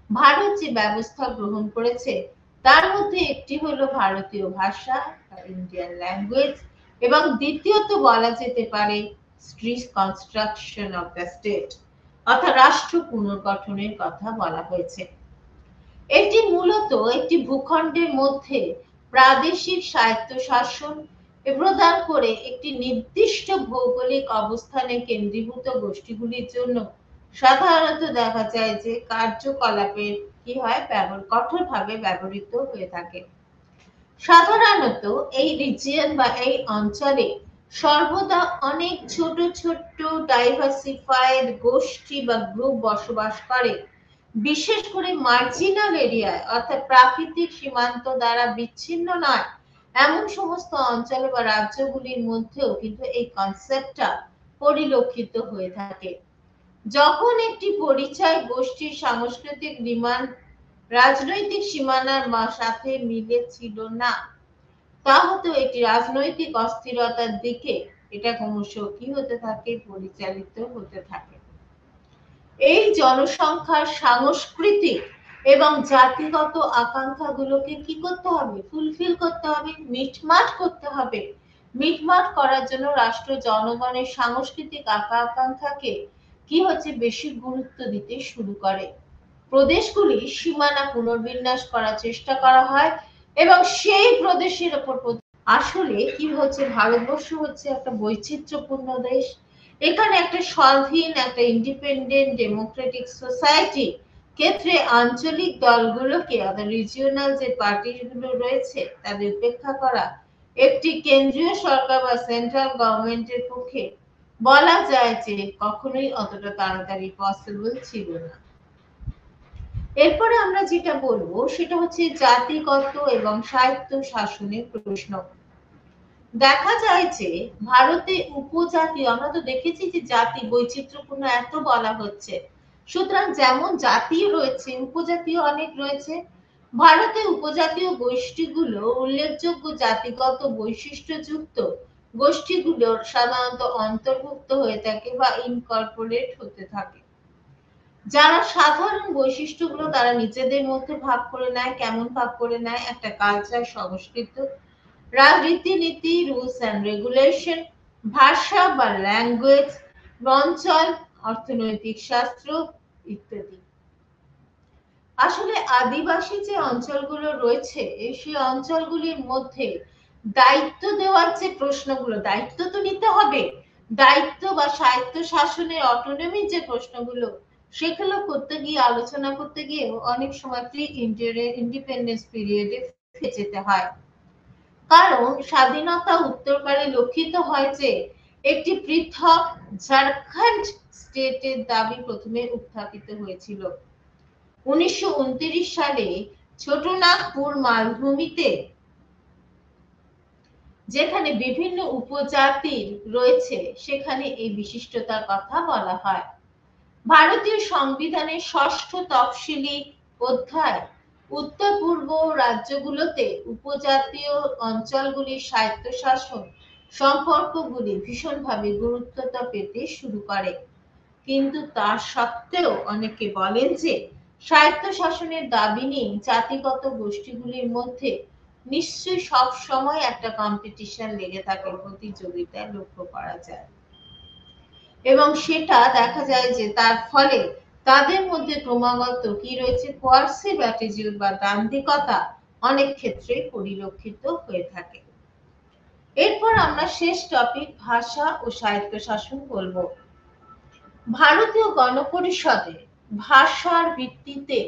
ভারত যে ব্যবস্থা গ্রহণ করেছে তার মধ্যে একটি হলো ভারতীয় ভাষা বা ইন্ডিয়ান ল্যাঙ্গুয়েজ এবং দ্বিতীয়ত বলা যেতে পারে রিকনস্ট্রাকশন অফ দ্য স্টেট অর্থাৎ রাষ্ট্র পুনর্গঠনের কথা বলা হয়েছে। এটি মূলত একটি ভূখণ্ডের মধ্যে প্রাদেশিক স্বায়ত্তশাসন প্রদান করে একটি নির্দিষ্ট ভৌগোলিক অবস্থানে কেন্দ্রীভূত গোষ্ঠীগুলির জন্য সাধারণত দেখা যায় যে কার্যকলাপের কি হয় কঠোরভাবে ব্যবহৃত হয়ে থাকে। সাধারণত এই রিজিয়ন বা এই অঞ্চলে সর্বদা অনেক ছোট ছোট ডাইভার্সিফাইড গোষ্ঠী বা গ্রুপ বসবাস করে, বিশেষ করে মার্জিনাল এরিয়ায় অর্থাৎ প্রাকৃতিক সীমান্ত দ্বারা বিচ্ছিন্ন নয় এমন সমস্ত অঞ্চলে বা রাজ্যগুলির মধ্যেও কিন্তু এই কনসেপ্টটা পরিলক্ষিত হয়ে থাকে। যখন একটি পরিচয় গোষ্ঠীর সাংস্কৃতিক ডিমান্ড রাজনৈতিক সীমানার সাথে মিলে ছিল না, তা হতো এটি রাজনৈতিক অস্থিরতার দিকে এটা ক্রমশ কি হতে থাকে, পরিচালিত হতে থাকে। এই জনসংখ্যার সাংস্কৃতিক এবং জাতিগত আকাঙ্ক্ষাগুলোকে কি করতে হবে, ফুলফিল করতে হবে, মিটমাট করতে হবে। মিটমাট করার জন্য রাষ্ট্র জনগণের সাংস্কৃতিক আকাঙ্ক্ষাকে কি হচ্ছে বেশি গুরুত্ব দিতে শুরু করে। প্রদেশগুলি সীমানা পুনর্বিন্যাস করার চেষ্টা করা হয় এবং সেই প্রদেশের উপর আসলে কি হচ্ছে, ভারতবর্ষ হচ্ছে একটা বৈচিত্র্যপূর্ণ দেশ। এখানে একটা স্বাধীন একটা ইন্ডিপেন্ডেন্ট ডেমোক্রেটিক সোসাইটি ক্ষেত্রে আঞ্চলিক দলগুলোকে অর্থাৎ রিজিওনাল যে পার্টিগুলো রয়েছে তাদের উপেক্ষা করা একটি কেন্দ্রীয় সরকার বা সেন্ট্রাল গভর্নমেন্টের পক্ষে বলা যায় যে কখনোই অতটা তাড়াতাড়ি পসিবল ছিল না। এরপরে আমরা যেটা বলবো সেটা হচ্ছে জাতিগত এবং স্বায়ত্ত শাসনের প্রশ্ন। দেখা যায় যে ভারতে উপজাতি, আমরা তো দেখেছি যে জাতি বৈচিত্র্যপূর্ণ এত বলা হচ্ছে, সুতরাং যেমন জাতি রয়েছে উপজাতিও অনেক রয়েছে। ভারতে উপজাতীয় গোষ্ঠীগুলো উল্লেখযোগ্য জাতিগত বৈশিষ্ট্যযুক্ত গোষ্ঠীগুলো সাধারণত অন্তর্ভুক্ত হয়ে থাকে বা ইনকর্পোরেট হতে থাকে। যারা সাধারণ বৈশিষ্ট্যগুলো তারা নিজেদের মধ্যে ভাগ করে নেয়, কেমন ভাগ করে নেয়, একটা কালচার, সংস্কৃতি, রীতিনীতি, রুলস অ্যান্ড রেগুলেশন, ভাষা বা ল্যাঙ্গুয়েজ, অঞ্চল, অর্থনৈতিক শাস্ত্র ইত্যাদি। আসলে আদিবাসী যে অঞ্চলগুলো রয়েছে সেই অঞ্চলগুলির মধ্যে দায়িত্ব দেওয়ার যে প্রশ্নগুলো, দায়িত্ব তো নিতে হবে, দায়িত্ব বা স্বায়ত্ত শাসনের অটোনমির যে প্রশ্নগুলো সেগুলো করতে গিয়ে আলোচনা করতে গিয়েও অনেক সময় প্রি ইন্ডিপেন্ডেন্স পিরিয়ডে ফিরে যেতে হয়। কারণ স্বাধীনতা উত্তরকালে লক্ষিত হয় যে একটি পৃথক ঝাড়খণ্ড স্টেটের দাবি প্রথমে উত্থাপিত হয়েছিল। 1929 সালে ছোটনাগপুর মালভূমিতে যেখানে বিভিন্ন উপজাতির রয়েছে সেখানে এই বিশিষ্টতার কথা বলা হয়। ভারতীয় সংবিধানের 6ষ্ঠ তফসিলি অধ্যায় উত্তর পূর্ব রাজ্যগুলোতে উপজাতীয় অঞ্চলগুলির স্বায়ত্তশাসন সম্পর্কগুলি ভীষণভাবে গুরুত্ব পেতে শুরু করে। কিন্তু তা সত্ত্বেও অনেকে বলেন যে স্বায়ত্তশাসনের দাবি নিয়ে জাতিগত গোষ্ঠীগুলির মধ্যে নিশ্চয়ই সব সময় একটা কম্পিটিশন লেগে থাকে, প্রতিযোগিতা লক্ষ্য করা যায় এবং সেটা দেখা যায় যে তার ফলে তাদের মধ্যে ক্রমাগত কি রয়েছে, কোয়ার্সিভ অ্যাটিটিউড বা দান্দিকতা অনেক ক্ষেত্রে পরিলক্ষিত হয়ে থাকে। এরপর আমরা শেষ টপিক ভাষা ও স্বায়ত্তশাসন বলবো। ভারতীয় গণপরিষদে ভাষার ভিত্তিতে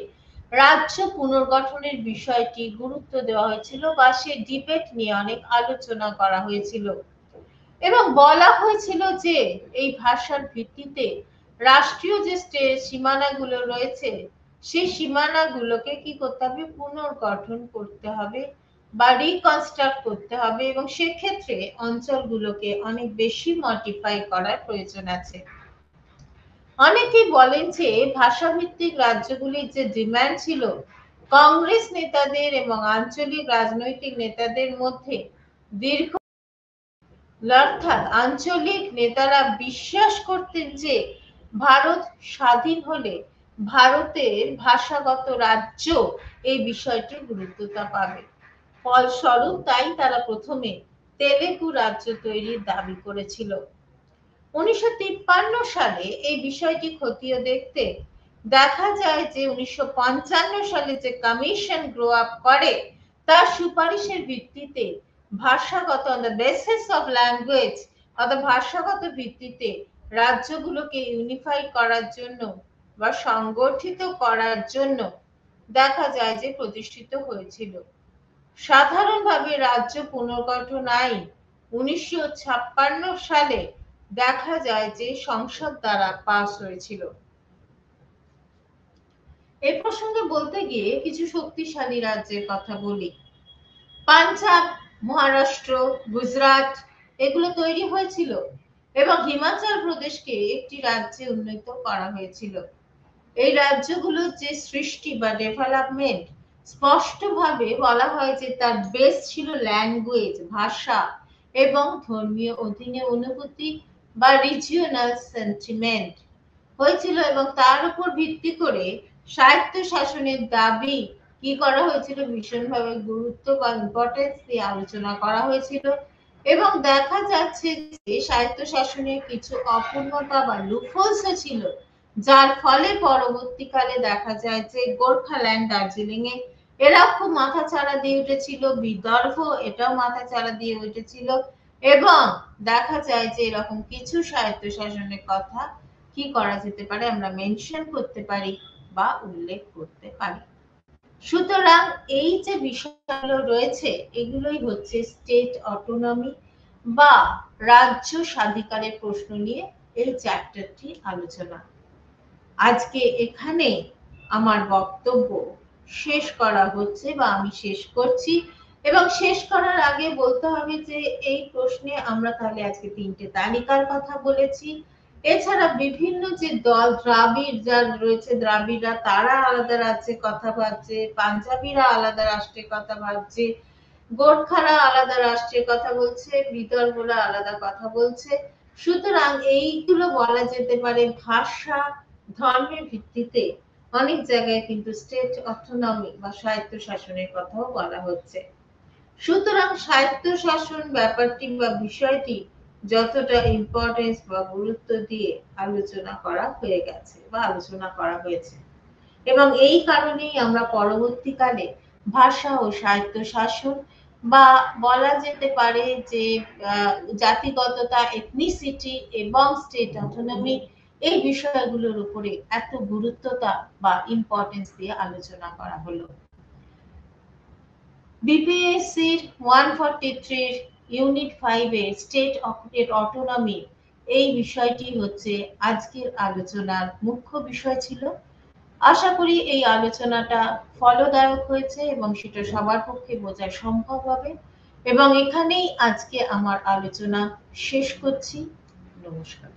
রাজ্য পুনর্গঠনের বিষয়টি গুরুত্ব দেওয়া হয়েছিল বা সে ডিবেট নিয়ে অনেক আলোচনা করা হয়েছিল এবং বলা হয়েছিল যে এই ভাষার ভিত্তিতে রাষ্ট্রীয় যে সীমানাগুলো রয়েছে সেই সীমানাগুলোকে কি করতে হবে, পুনর্গঠন করতে হবে বা রিকনস্ট্রাক্ট করতে হবে এবং সেক্ষেত্রে অঞ্চলগুলোকে অনেক বেশি মডিফাই করার প্রয়োজন আছে। অনেকেই বলেন যে ভাষাভিত্তিক রাজ্যগুলির যে ডিমান্ড ছিল কংগ্রেস নেতাদের এবং আঞ্চলিক রাজনৈতিক নেতাদের মধ্যে দীর্ঘ, অর্থাৎ আঞ্চলিক নেতারা বিশ্বাস করতেন যে ভারত স্বাধীন হলে ভারতের ভাষাগত রাজ্য এই বিষয়টি গুরুত্বতা পাবে। ফলস্বরূপ তাই তারা প্রথমে তেলেগু রাজ্য তৈরির দাবি করেছিল। 1953 সালে এই বিষয়টি খতিয়ে দেখতে দেখা যায় যে 1955 সালে যে কমিশন গ্রো আপ করে তার সুপারিশের ভিত্তিতে ভাষাগত on the basis of language অর্থাৎ ভাষাগত ভিত্তিতে রাজ্যগুলোকে ইউনিফাই করার জন্য বা সংগঠিত করার জন্য দেখা যায় যে প্রতিষ্ঠিত হয়েছিল। সাধারণভাবে রাজ্য পুনর্গঠন আইন 1956 সালে দেখা যায় যে সংসদ দ্বারা পাস হয়েছিল। এই প্রসঙ্গে বলতে গিয়ে কিছু শক্তিশালী রাজ্যের কথা বলি। পাঞ্জাব, মহারাষ্ট্র, গুজরাট এগুলো তৈরি হয়েছিল এবং হিমাচল প্রদেশকে একটি রাজ্যে উন্নীত করা হয়েছিল। এই রাজ্যগুলোর যে সৃষ্টি বা ডেভেলপমেন্ট স্পষ্টভাবে বলা হয় যে তার বেস ছিল ল্যাঙ্গুয়েজ, ভাষা এবং ধর্মীয় অধীনে অনুভূতি বা রিজিওনাল সেন্টিমেন্ট হয়েছিল এবং তার উপর ভিত্তি করে স্বায়ত্ত শাসনের দাবি কি করা হয়েছিল, ভীষণভাবে গুরুত্ব বা ইম্পর্টেন্স দিয়ে আলোচনা করা হয়েছিল এবং দেখা যাচ্ছে যে স্বায়ত্ত শাসনের কিছু অপূর্ণতা বা লুপহোলসও ছিল, যার ফলে পরবর্তীকালে দেখা যায় যে গোর্খাল্যান্ড, দার্জিলিং এ এরা খুব মাথাচাড়া দিয়ে উঠেছিল, বিদর্ভ এটাও মাথাচাড়া দিয়ে উঠেছিল এবং দেখা যায় যে এরকম কিছু স্বায়ত্তশাসনের কথা কি করা যেতে পারে, আমরা মেনশন করতে পারি বা উল্লেখ করতে পারি। সুতরাং এই যে বিষয়গুলো রয়েছে এগুলোই হচ্ছে স্টেট অটোনমি বা রাজ্য স্বাধিকারের প্রশ্ন নিয়ে এই চ্যাপ্টারটি আলোচনা। আজকে এখানে আমার বক্তব্য শেষ করা হচ্ছে বা আমি শেষ করছি এবং শেষ করার আগে বলতে হবে যে এই প্রশ্নে আমরা তাহলে আজকে তিনটে তালিকার কথা বলেছি। এছাড়া বিভিন্ন যে দল দ্রাবিড় যার রয়েছে, দ্রাবিড়রা তারা আলাদা রাজ্যে কথা ভাবছে, পাঞ্জাবিরা আলাদা রাষ্ট্রের কথা ভাবছে, গোর্খারা আলাদা রাষ্ট্রের কথা বলছে, বিদর্ভরা আলাদা কথা বলছে। সুতরাং এইগুলো বলা যেতে পারে ভাষা ধর্মের ভিত্তিতে অনেক জায়গায় কিন্তু স্টেট অটোনমি বা স্বায়ত্ত শাসনের কথাও বলা হচ্ছে। সুতরাং স্বায়ত্ত শাসন ব্যাপারটি বা বিষয়টি যতটা ইম্পর্টেন্স বা গুরুত্ব দিয়ে আলোচনা করা হয়ে গেছে বা আলোচনা করা হয়েছে এবং এই কারণেই আমরা পরবর্তীকালে ভাষা ও স্বায়ত্ত শাসন বা বলা যেতে পারে যে জাতিগততা, এথনিসিটি এবং স্টেট অটোনমি এই বিষয়গুলোর উপরে এত গুরুত্বতা বা ইম্পর্টেন্স দিয়ে আলোচনা করা হলো। বিপিএসসির 143 ইউনিট 5 এর স্টেট অটোনমি এই বিষয়টি হচ্ছে আজকের আলোচনার মুখ্য বিষয় ছিল। আশা করি এই আলোচনাটা ফলদায়ক হয়েছে এবং সেটা সবার পক্ষে বোঝা সম্ভব হবে এবং এখানেই আজকে আমার আলোচনা শেষ করছি। নমস্কার।